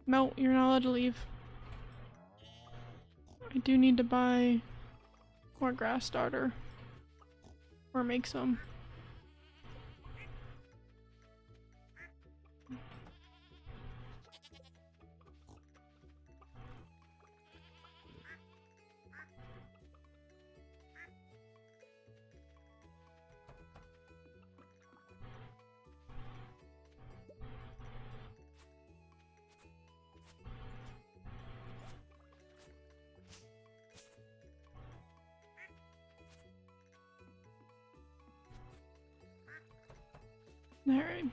No, you're not allowed to leave. I do need to buy more grass starter. Or make some. Alright.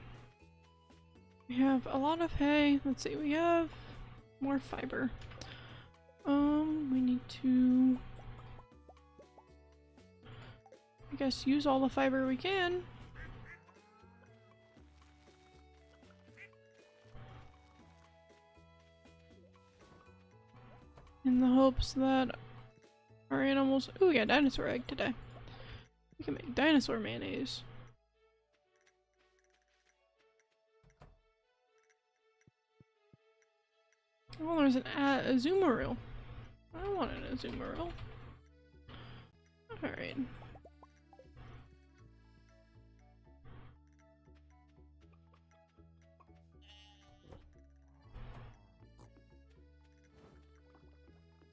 We have a lot of hay. Let's see, we have more fiber. We need to, I guess, use all the fiber we can. In the hopes that our animals— ooh, we got dinosaur egg today. We can make dinosaur mayonnaise. Oh, there's an Azumarill. I want an Azumarill. Alright.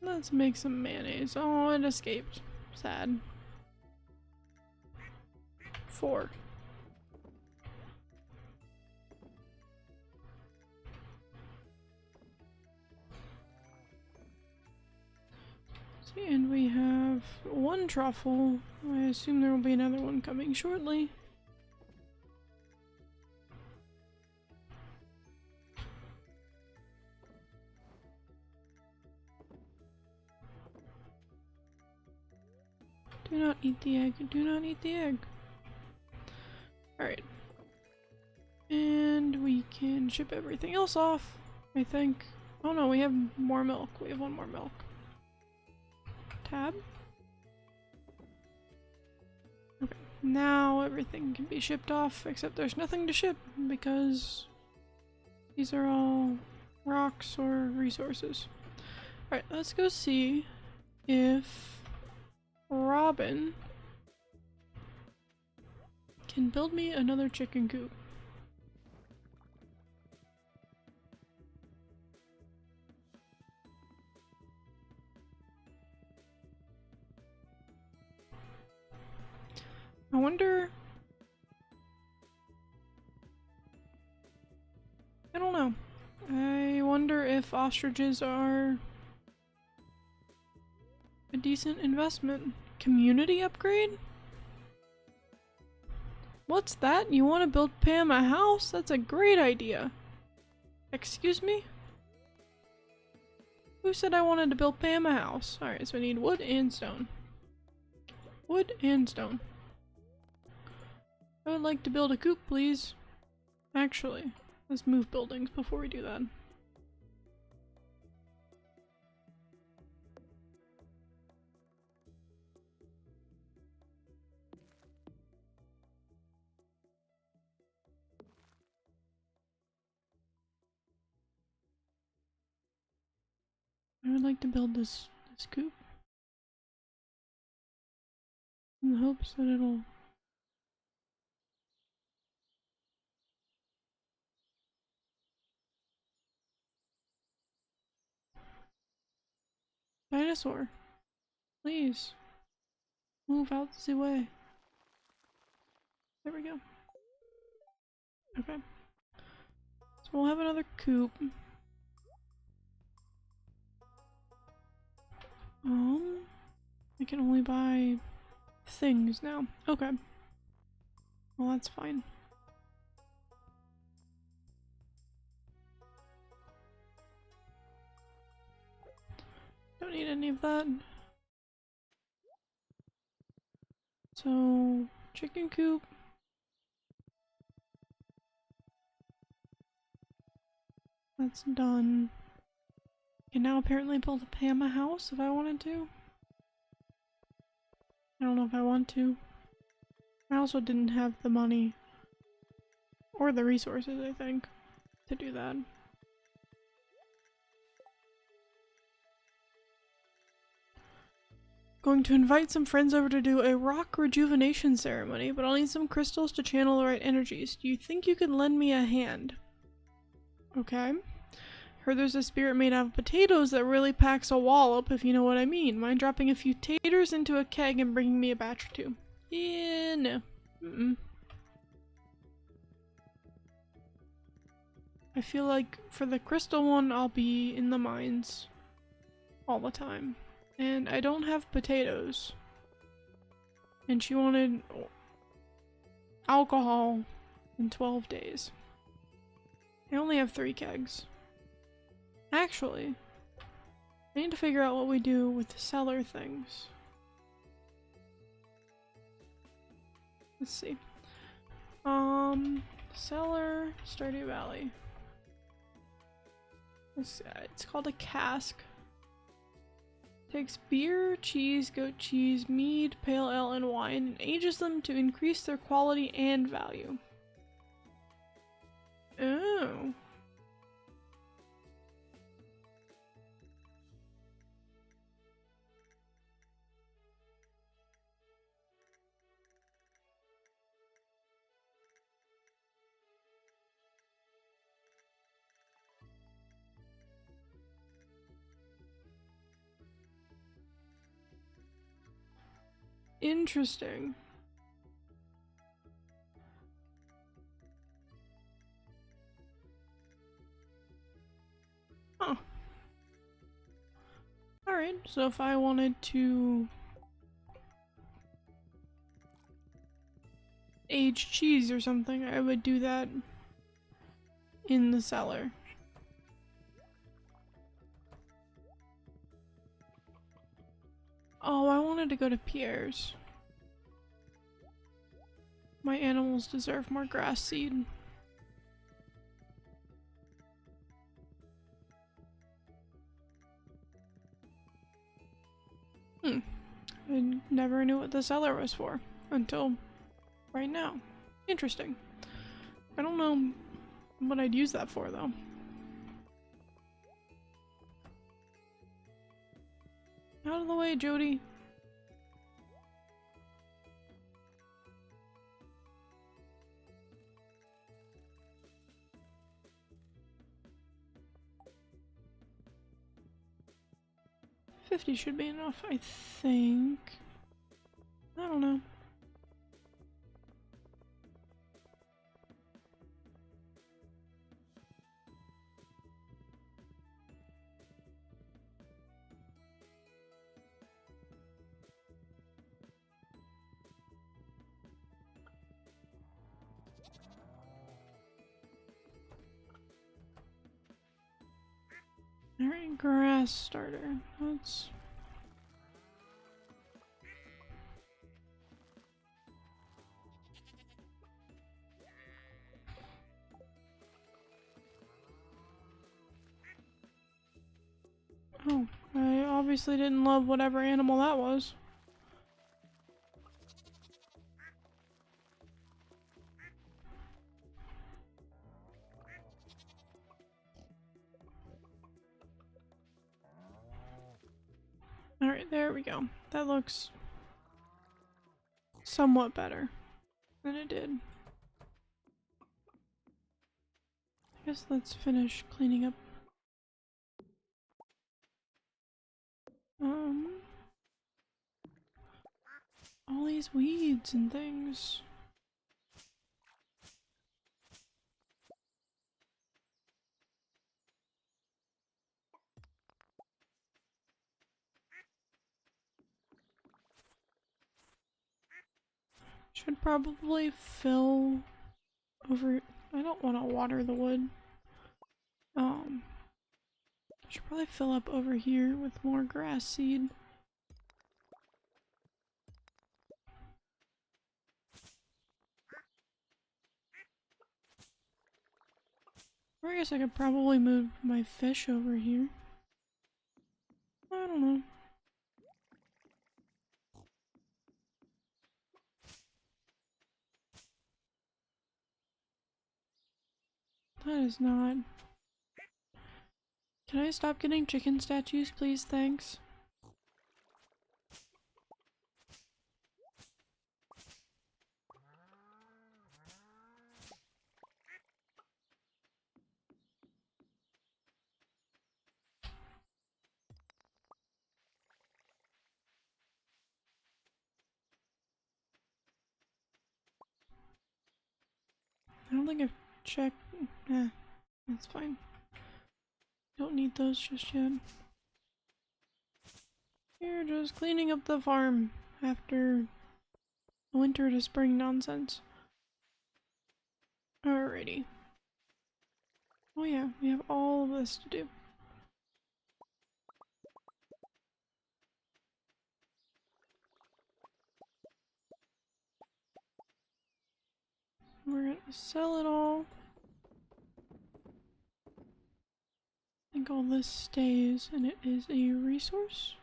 Let's make some mayonnaise. Oh, it escaped. Sad. 4. And we have 1 truffle. I assume there will be another one coming shortly. Do not eat the egg. Do not eat the egg. Alright. And we can ship everything else off, I think. Oh no, we have more milk. We have 1 more milk. Tab. Okay, now everything can be shipped off, except there's nothing to ship because these are all rocks or resources. Alright, let's go see if Robin can build me another chicken coop. I wonder— I don't know. I wonder if ostriches are a decent investment. Community upgrade? What's that? You want to build Pam a house? That's a great idea. Excuse me? Who said I wanted to build Pam a house? Alright, so we need wood and stone. Wood and stone. I would like to build a coop, please. Actually, let's move buildings before we do that. I would like to build this coop in the hopes that it'll dinosaur, please move out the way. There we go. Okay. So we'll have another coop. I can only buy things now. Okay. Well, that's fine. Don't need any of that. So, chicken coop. That's done. I can now apparently build a Pama house if I wanted to. I don't know if I want to. I also didn't have the money or the resources, I think, to do that. Going to invite some friends over to do a rock rejuvenation ceremony, but I'll need some crystals to channel the right energies. Do you think you could lend me a hand? Okay. Heard there's a spirit made out of potatoes that really packs a wallop, if you know what I mean. Mind dropping a few taters into a keg and bringing me a batch or two? Yeah, no. I feel like for the crystal one, I'll be in the mines all the time. And I don't have potatoes. And she wanted alcohol in 12 days. I only have 3 kegs. Actually, I need to figure out what we do with the cellar things. Let's see. Cellar, Stardew Valley. It's called a cask. Takes beer, cheese, goat cheese, mead, pale ale, and wine, and ages them to increase their quality and value. Oh. Interesting. Huh. Alright, so if I wanted to age cheese or something, I would do that in the cellar. Oh, I wanted to go to Pierre's. My animals deserve more grass seed. I never knew what the cellar was for until right now. Interesting. I don't know what I'd use that for though. Out of the way, Jody. $50 should be enough, I think. I don't know. Alright, grass starter. Let's... obviously didn't love whatever animal that was. Alright, there we go. That looks somewhat better than it did. I guess let's finish cleaning up. All these weeds and things. Should probably fill over. I don't want to water the wood. Should probably fill up over here with more grass seed. Or I guess I could probably move my fish over here. I don't know. That is not. Can I stop getting chicken statues, please? Thanks. I don't think I've checked. That's fine. Don't need those just yet. You're just cleaning up the farm after winter to spring nonsense. Alrighty. Oh yeah, we have all of this to do. We're gonna sell it all. I think all this stays, and it is a resource.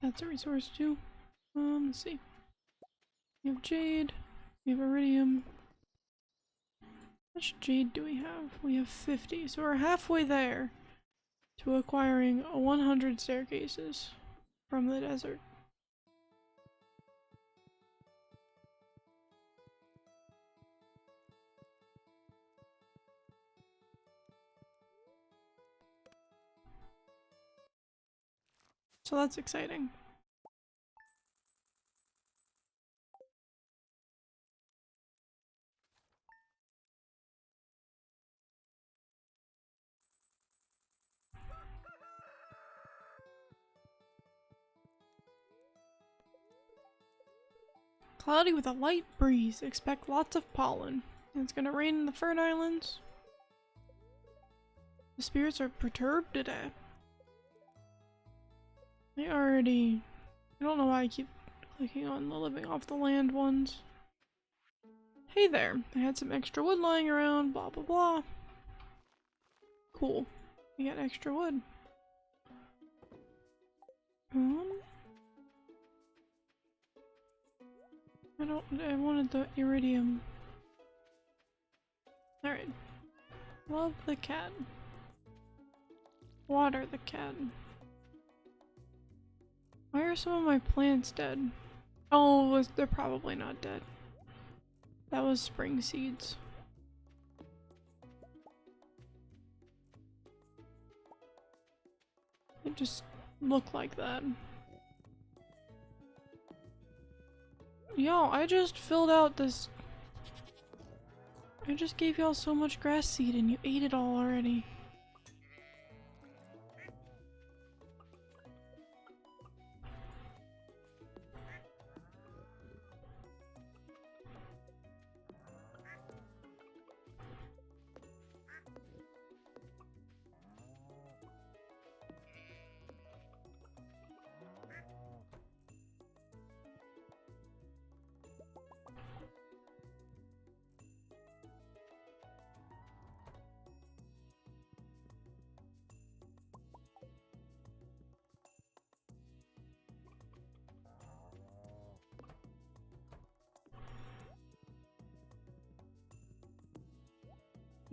That's a resource too. Let's see. We have jade, we have iridium. How much jade do we have? We have 50, so we're halfway there to acquiring 100 staircases from the desert. So that's exciting. Cloudy with a light breeze. Expect lots of pollen. And it's gonna rain in the Fern Islands. The spirits are perturbed today. I don't know why I keep clicking on the living off the land ones. Hey there, I had some extra wood lying around, blah blah blah. Cool. We got extra wood. I wanted the iridium. Alright. Love the cat. Water the cat. Why are some of my plants dead? Oh, they're probably not dead. That was spring seeds. It just looked like that. Yo, I just filled out this. I just gave y'all so much grass seed and you ate it all already.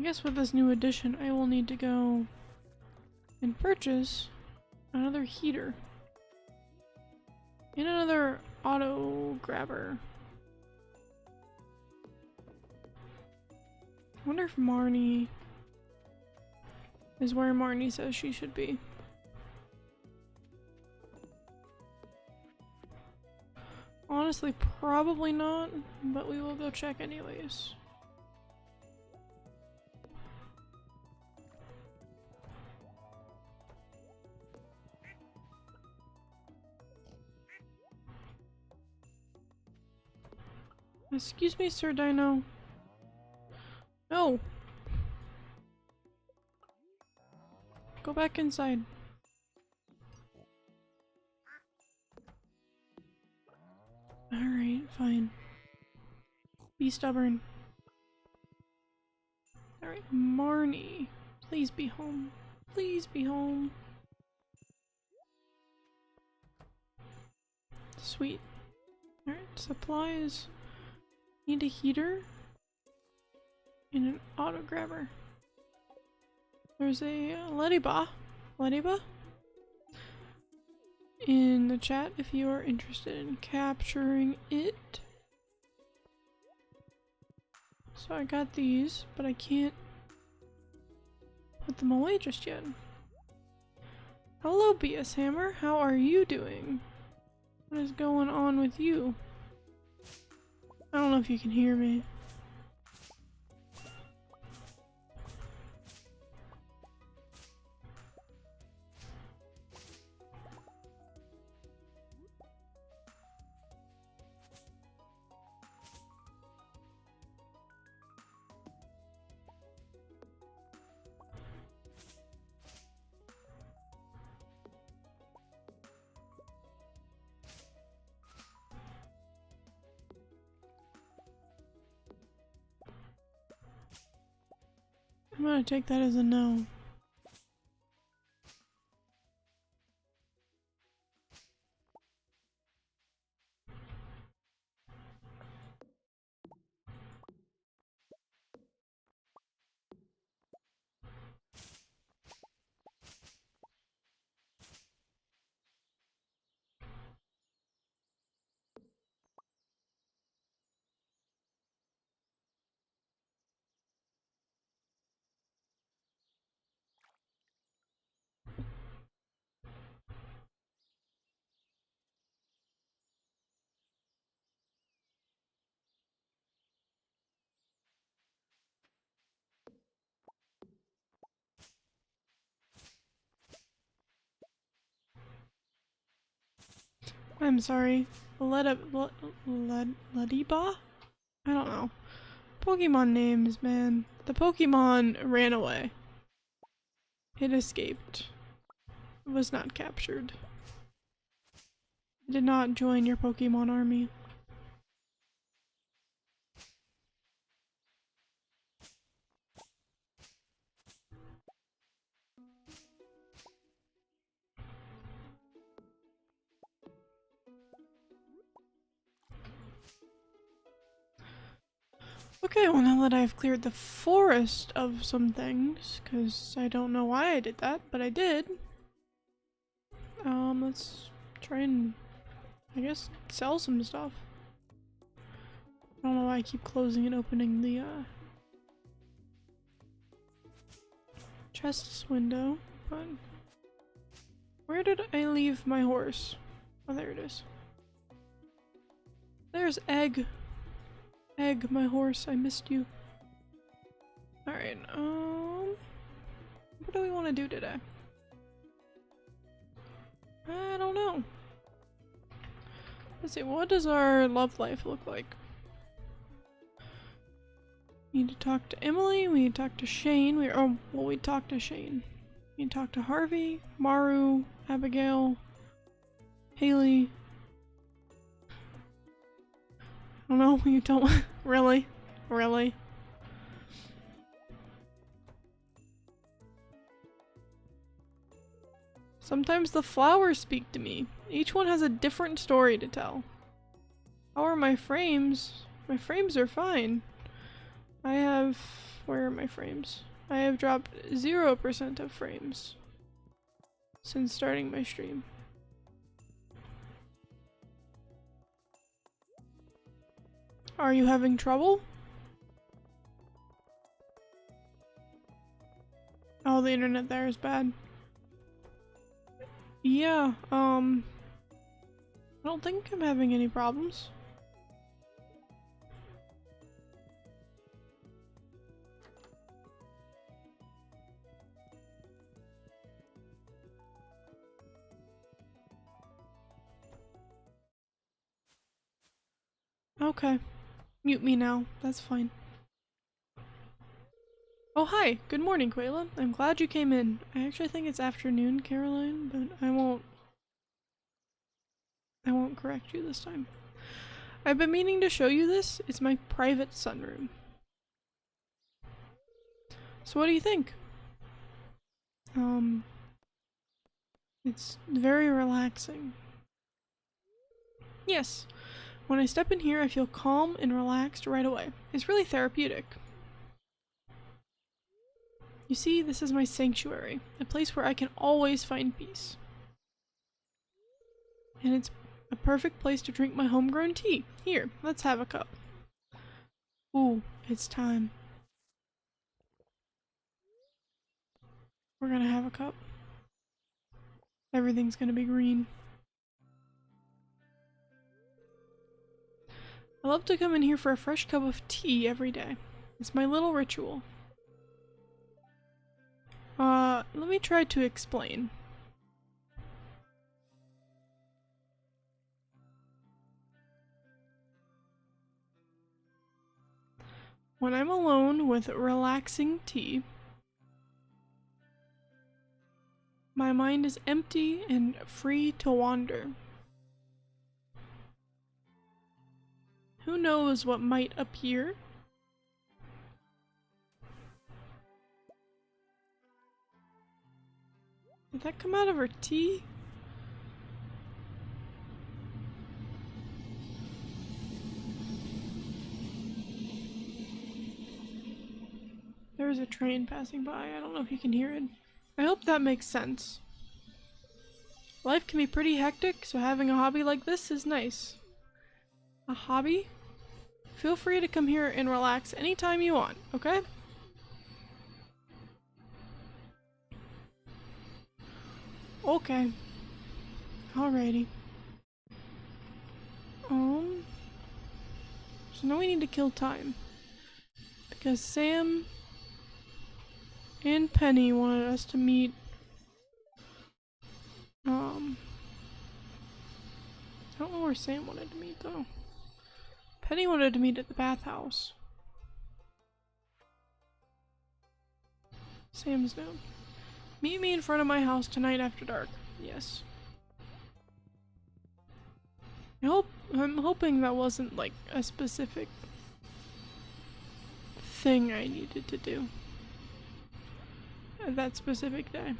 I guess with this new addition, I will need to go and purchase another heater and another auto grabber. I wonder if Marnie is where Marnie says she should be. Honestly, probably not, but we will go check anyways. Excuse me, Sir Dino. No! Go back inside. Alright, fine. Be stubborn. Alright, Marnie. Please be home. Please be home. Sweet. Alright, supplies. Need a heater. And an auto grabber. There's a Lediba in the chat if you are interested in capturing it. So I got these, but I can't put them away just yet. Hello, BS Hammer. How are you doing? What is going on with you? I don't know if you can hear me. I'm gonna take that as a no. I'm sorry. Lediba? I don't know. Pokemon names, man. The Pokemon ran away. It escaped. It was not captured. It did not join your Pokemon army. Okay, well now that I've cleared the forest of some things, because I don't know why I did that, but I did. Let's try and, I guess, sell some stuff. I don't know why I keep closing and opening the, chests window, but where did I leave my horse? Oh, there it is. There's Egg. Egg, my horse, I missed you. Alright, what do we want to do today? I don't know. Let's see, what does our love life look like? We need to talk to Emily, we need to talk to Shane, we talk to Shane. We need to talk to Harvey, Maru, Abigail, Haley. I don't know, you don't really? Really? Sometimes the flowers speak to me. Each one has a different story to tell. How are my frames? My frames are fine. I have... Where are my frames? I have dropped 0% of frames since starting my stream. Are you having trouble? Oh, the internet there is bad. Yeah, I don't think I'm having any problems. Okay. Mute me now. That's fine. Oh, hi. Good morning, Quayla. I'm glad you came in. I actually think it's afternoon, Caroline, but I won't correct you this time. I've been meaning to show you this. It's my private sunroom. So what do you think? It's very relaxing. Yes. When I step in here, I feel calm and relaxed right away. It's really therapeutic. You see, this is my sanctuary, a place where I can always find peace. And it's a perfect place to drink my homegrown tea. Here, let's have a cup. Ooh, it's time. We're gonna have a cup. Everything's gonna be green. I love to come in here for a fresh cup of tea every day. It's my little ritual. Let me try to explain. When I'm alone with relaxing tea, my mind is empty and free to wander. Who knows what might appear? Did that come out of her tea? There's a train passing by. I don't know if you can hear it. I hope that makes sense. Life can be pretty hectic, so having a hobby like this is nice. A hobby? Feel free to come here and relax anytime you want, okay? Okay. Alrighty. So now we need to kill time. Because Sam and Penny wanted us to meet, I don't know where Sam wanted to meet though. Penny wanted to meet at the bathhouse. Sam's down. Meet me in front of my house tonight after dark. Yes. I'm hoping that wasn't like a specific thing I needed to do at that specific day.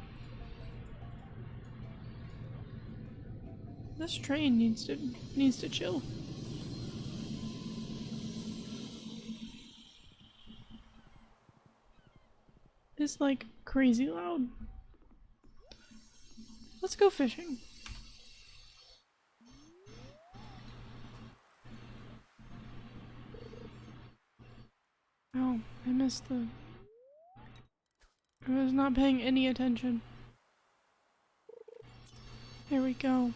This train needs to chill. It's like crazy loud. Let's go fishing. Oh, I missed the... I was not paying any attention. There we go.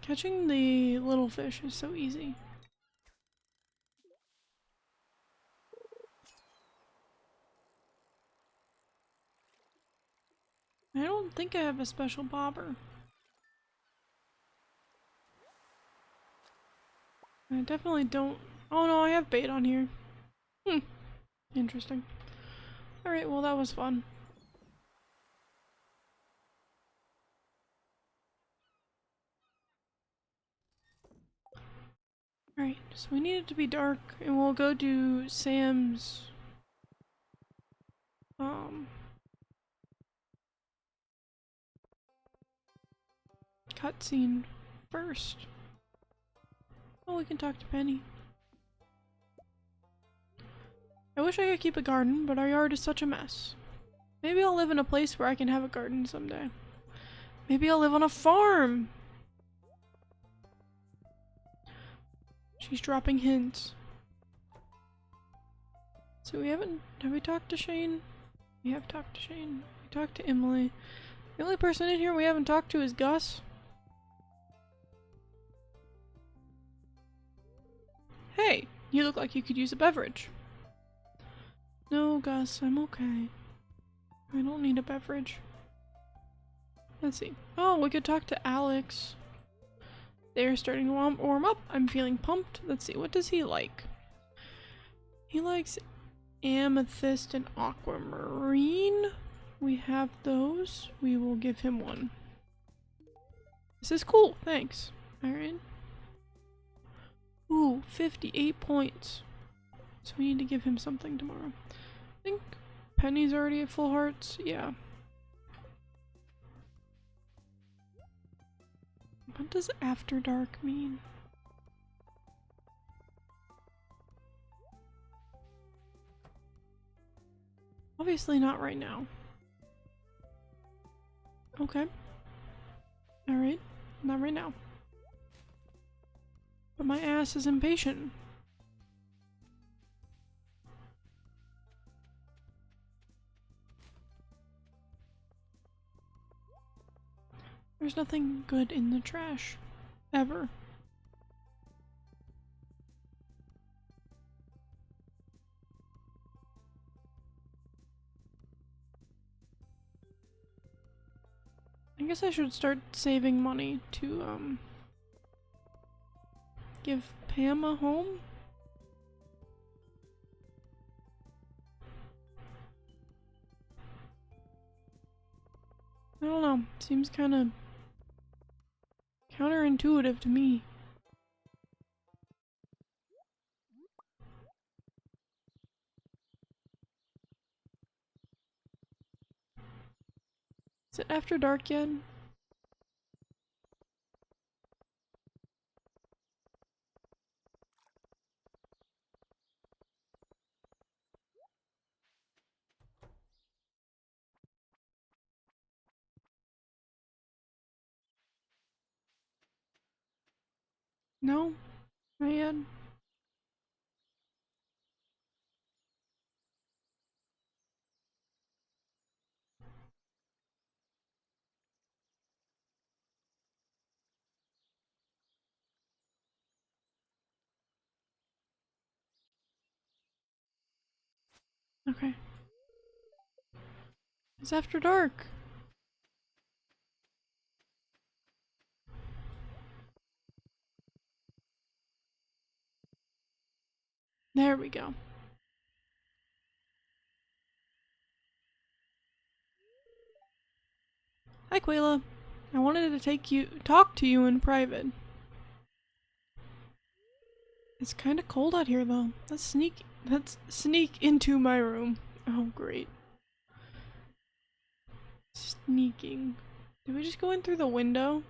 Catching the little fish is so easy. I don't think I have a special bobber. I definitely don't. Oh no, I have bait on here. Hmm. Interesting. Alright, well that was fun. Alright, so we need it to be dark, and we'll go do Sam's cutscene first. Oh, we can talk to Penny. I wish I could keep a garden, but our yard is such a mess. Maybe I'll live in a place where I can have a garden someday. Maybe I'll live on a farm! She's dropping hints. So have we talked to Shane? We have talked to Shane. We talked to Emily. The only person in here we haven't talked to is Gus. Hey, you look like you could use a beverage. No, Gus, I'm okay. I don't need a beverage. Let's see. Oh, we could talk to Alex. They're starting to warm up. I'm feeling pumped. Let's see, what does he like? He likes amethyst and aquamarine. We have those. We will give him one. This is cool, thanks. Alright. Ooh, 58 points. So we need to give him something tomorrow. I think Penny's already at full hearts. Yeah. What does after dark mean? Obviously not right now. Okay. Alright. Not right now. But my ass is impatient. There's nothing good in the trash. Ever. I guess I should start saving money to, give Pam a home? I don't know. Seems kind of counterintuitive to me. Is it after dark yet? No? Not yet? Okay. It's after dark. There we go. Hi, Quayla. I wanted to talk to you in private. It's kind of cold out here, though. Let's sneak into my room. Oh, great. Sneaking. Did we just go in through the window?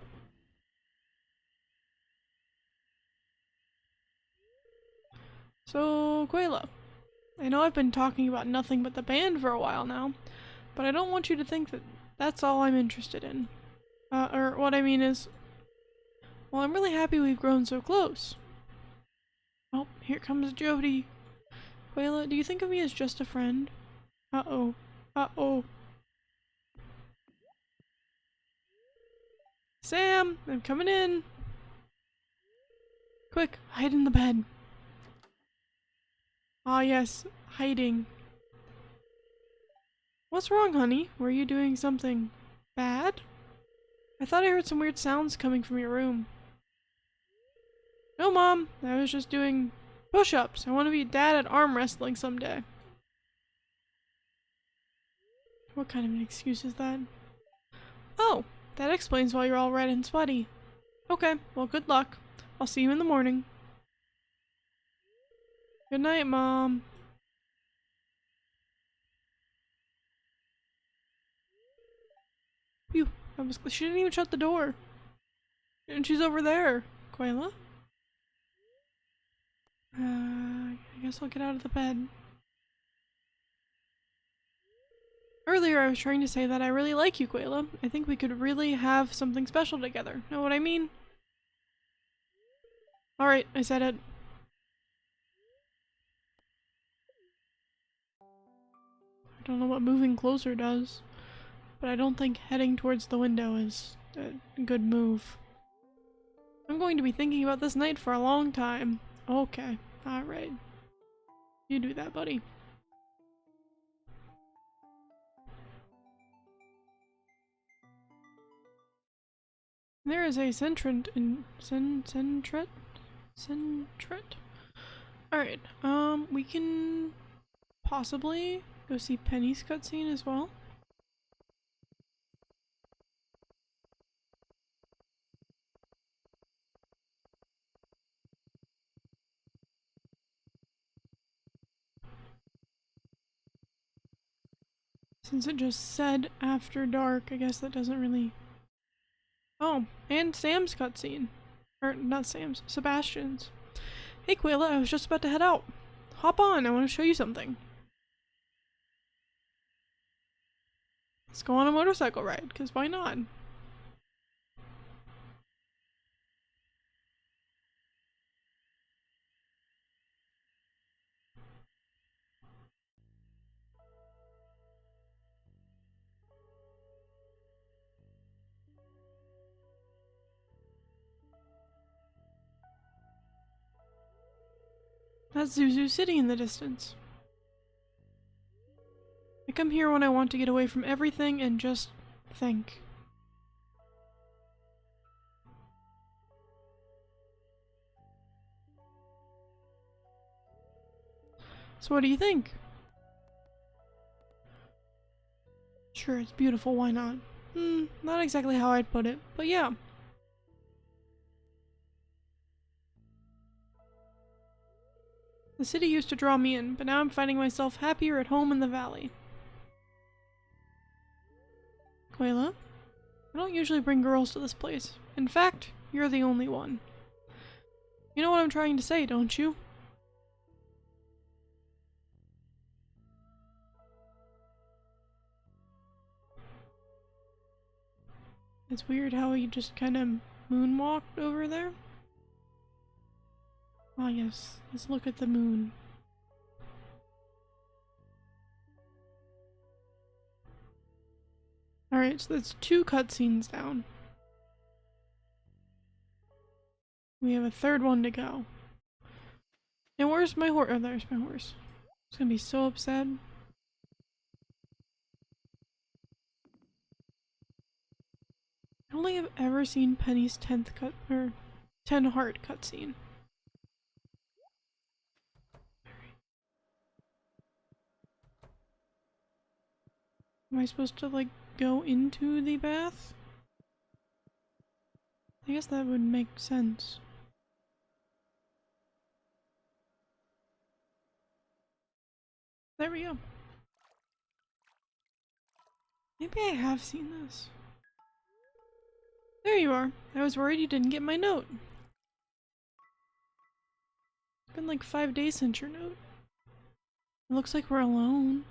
So, Quayla, I know I've been talking about nothing but the band for a while now, but I don't want you to think that that's all I'm interested in. Or what I mean is, well, I'm really happy we've grown so close. Oh, here comes Jody. Quayla, do you think of me as just a friend? Uh-oh. Uh-oh. Sam, I'm coming in. Quick, hide in the bed. Ah yes, hiding. What's wrong, honey? Were you doing something bad? I thought I heard some weird sounds coming from your room. No, Mom. I was just doing push-ups. I want to be dad at arm wrestling someday. What kind of an excuse is that? Oh, that explains why you're all red and sweaty. Okay, well, good luck. I'll see you in the morning. Good night, Mom. Phew, she didn't even shut the door. And she's over there. Quayla? I guess I'll get out of the bed. Earlier I was trying to say that I really like you, Quayla. I think we could really have something special together. Know what I mean? Alright, I said it. I don't know what moving closer does, but I don't think heading towards the window is a good move. I'm going to be thinking about this night for a long time. Okay, alright. You do that, buddy. There is a Centret in Centret? Alright, we can possibly go see Penny's cutscene as well. Since it just said after dark, I guess that doesn't really... Oh, and Sam's cutscene. Or, not Sam's, Sebastian's. Hey Quayla, I was just about to head out. Hop on, I want to show you something. Let's go on a motorcycle ride, because why not? That's Zuzu City in the distance. I come here when I want to get away from everything and just think. So what do you think? Sure, it's beautiful, why not? Not exactly how I'd put it, but yeah. The city used to draw me in, but now I'm finding myself happier at home in the valley. Quayla? I don't usually bring girls to this place. In fact, you're the only one. You know what I'm trying to say, don't you? It's weird how he just kind of moonwalked over there. Ah yes, let's look at the moon. Alright, so that's 2 cutscenes down. We have a 3rd one to go. And where's my horse? Oh, there's my horse. It's gonna be so upset. I only have ever seen Penny's 10th cut or 10 heart cutscene. Am I supposed to like go into the bath? I guess that would make sense. There we go. Maybe I have seen this. There you are. I was worried you didn't get my note. It's been like 5 days since your note. It looks like we're alone.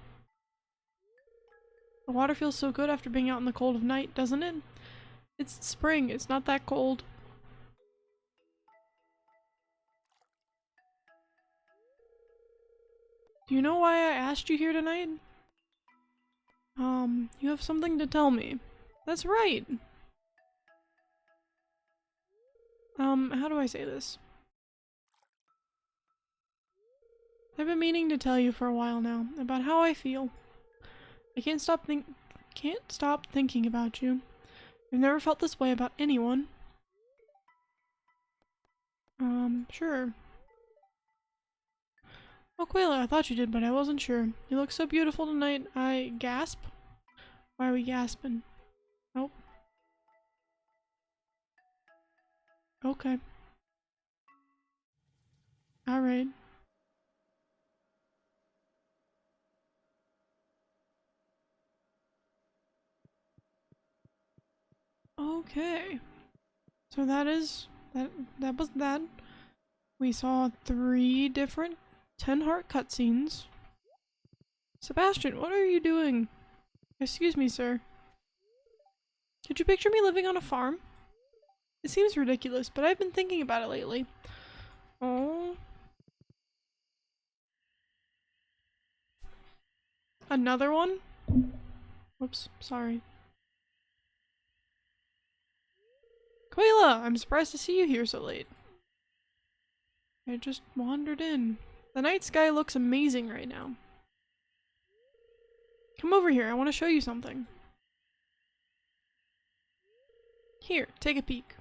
The water feels so good after being out in the cold of night, doesn't it? It's spring, it's not that cold. Do you know why I asked you here tonight? You have something to tell me. That's right! How do I say this? I've been meaning to tell you for a while now about how I feel. I can't stop thinking about you. I've never felt this way about anyone. Sure. Oh, Quayla, I thought you did, but I wasn't sure. You look so beautiful tonight. I gasp? Why are we gasping? Nope. Okay. Alright. Okay. So that was that. We saw 3 different 10-heart cutscenes. Sebastian, what are you doing? Excuse me, sir. Could you picture me living on a farm? It seems ridiculous, but I've been thinking about it lately. Oh. Another one? Whoops, sorry. Quayla, I'm surprised to see you here so late. I just wandered in. The night sky looks amazing right now. Come over here, I want to show you something. Here, take a peek.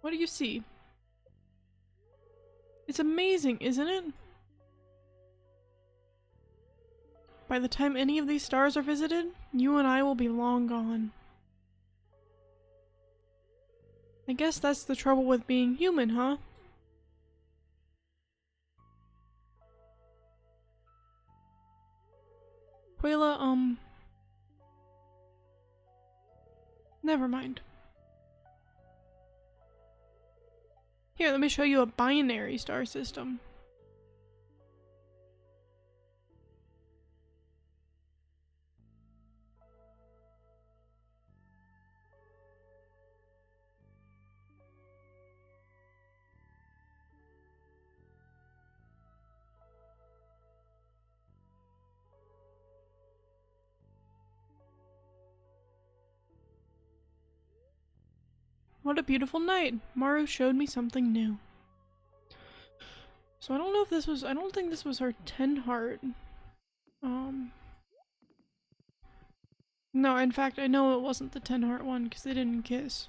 What do you see? It's amazing, isn't it? By the time any of these stars are visited, you and I will be long gone. I guess that's the trouble with being human, huh? Quayla, never mind. Here, let me show you a binary star system. What a beautiful night! Maru showed me something new. So I don't know if this was- I don't think this was her 10 heart. No, in fact, I know it wasn't the 10 heart one because they didn't kiss.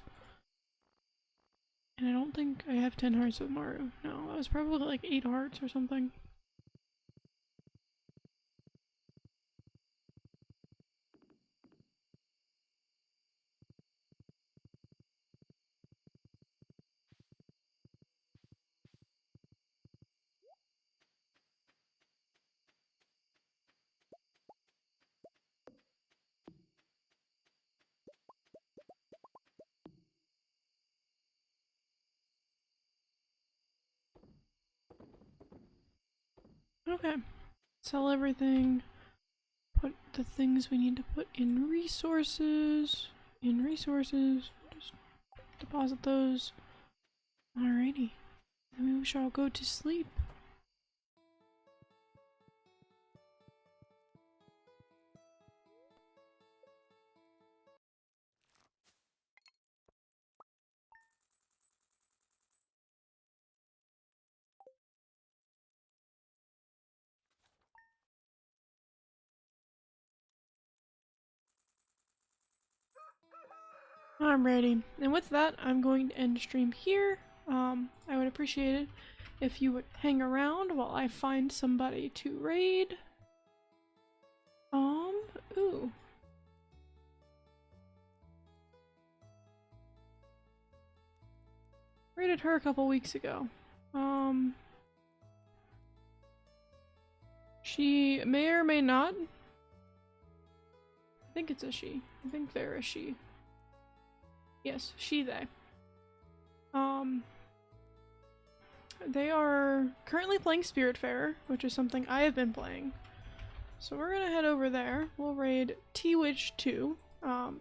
And I don't think I have 10 hearts with Maru. No, that was probably like 8 hearts or something. Okay. Sell everything. Put the things we need to put in resources. In resources. Just deposit those. Alrighty. Then we shall go to sleep. I'm ready. And with that, I'm going to end stream here. I would appreciate it if you would hang around while I find somebody to raid. Ooh. Raided her a couple weeks ago. She may or may not. I think it's a she. I think they're a she. Yes, she, they. They are currently playing Spiritfarer, which is something I have been playing. So we're gonna head over there. We'll raid T-Witch 2.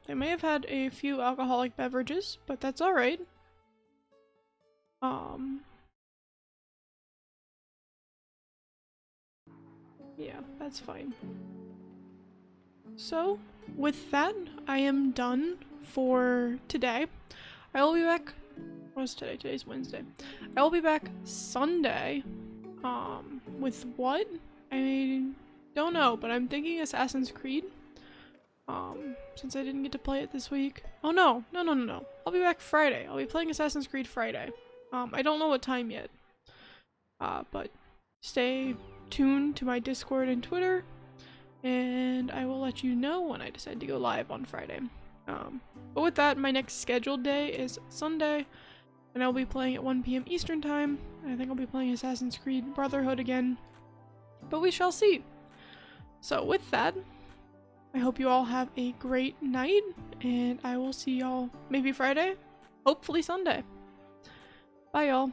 They may have had a few alcoholic beverages, but that's alright. Yeah, that's fine. So, with that, I am done for today. I will be back What's today? Today's Wednesday. I will be back Sunday. With what? I don't know, but I'm thinking Assassin's Creed. Since I didn't get to play it this week. Oh no. I'll be back Friday. I'll be playing Assassin's Creed Friday. I don't know what time yet. But stay tuned to my Discord and Twitter, and I will let you know when I decide to go live on Friday. But with that, my next scheduled day is Sunday, and I'll be playing at 1 p.m. Eastern Time. I think I'll be playing Assassin's Creed Brotherhood again, but we shall see. So with that, I hope you all have a great night, and I will see y'all maybe Friday, hopefully Sunday. Bye y'all.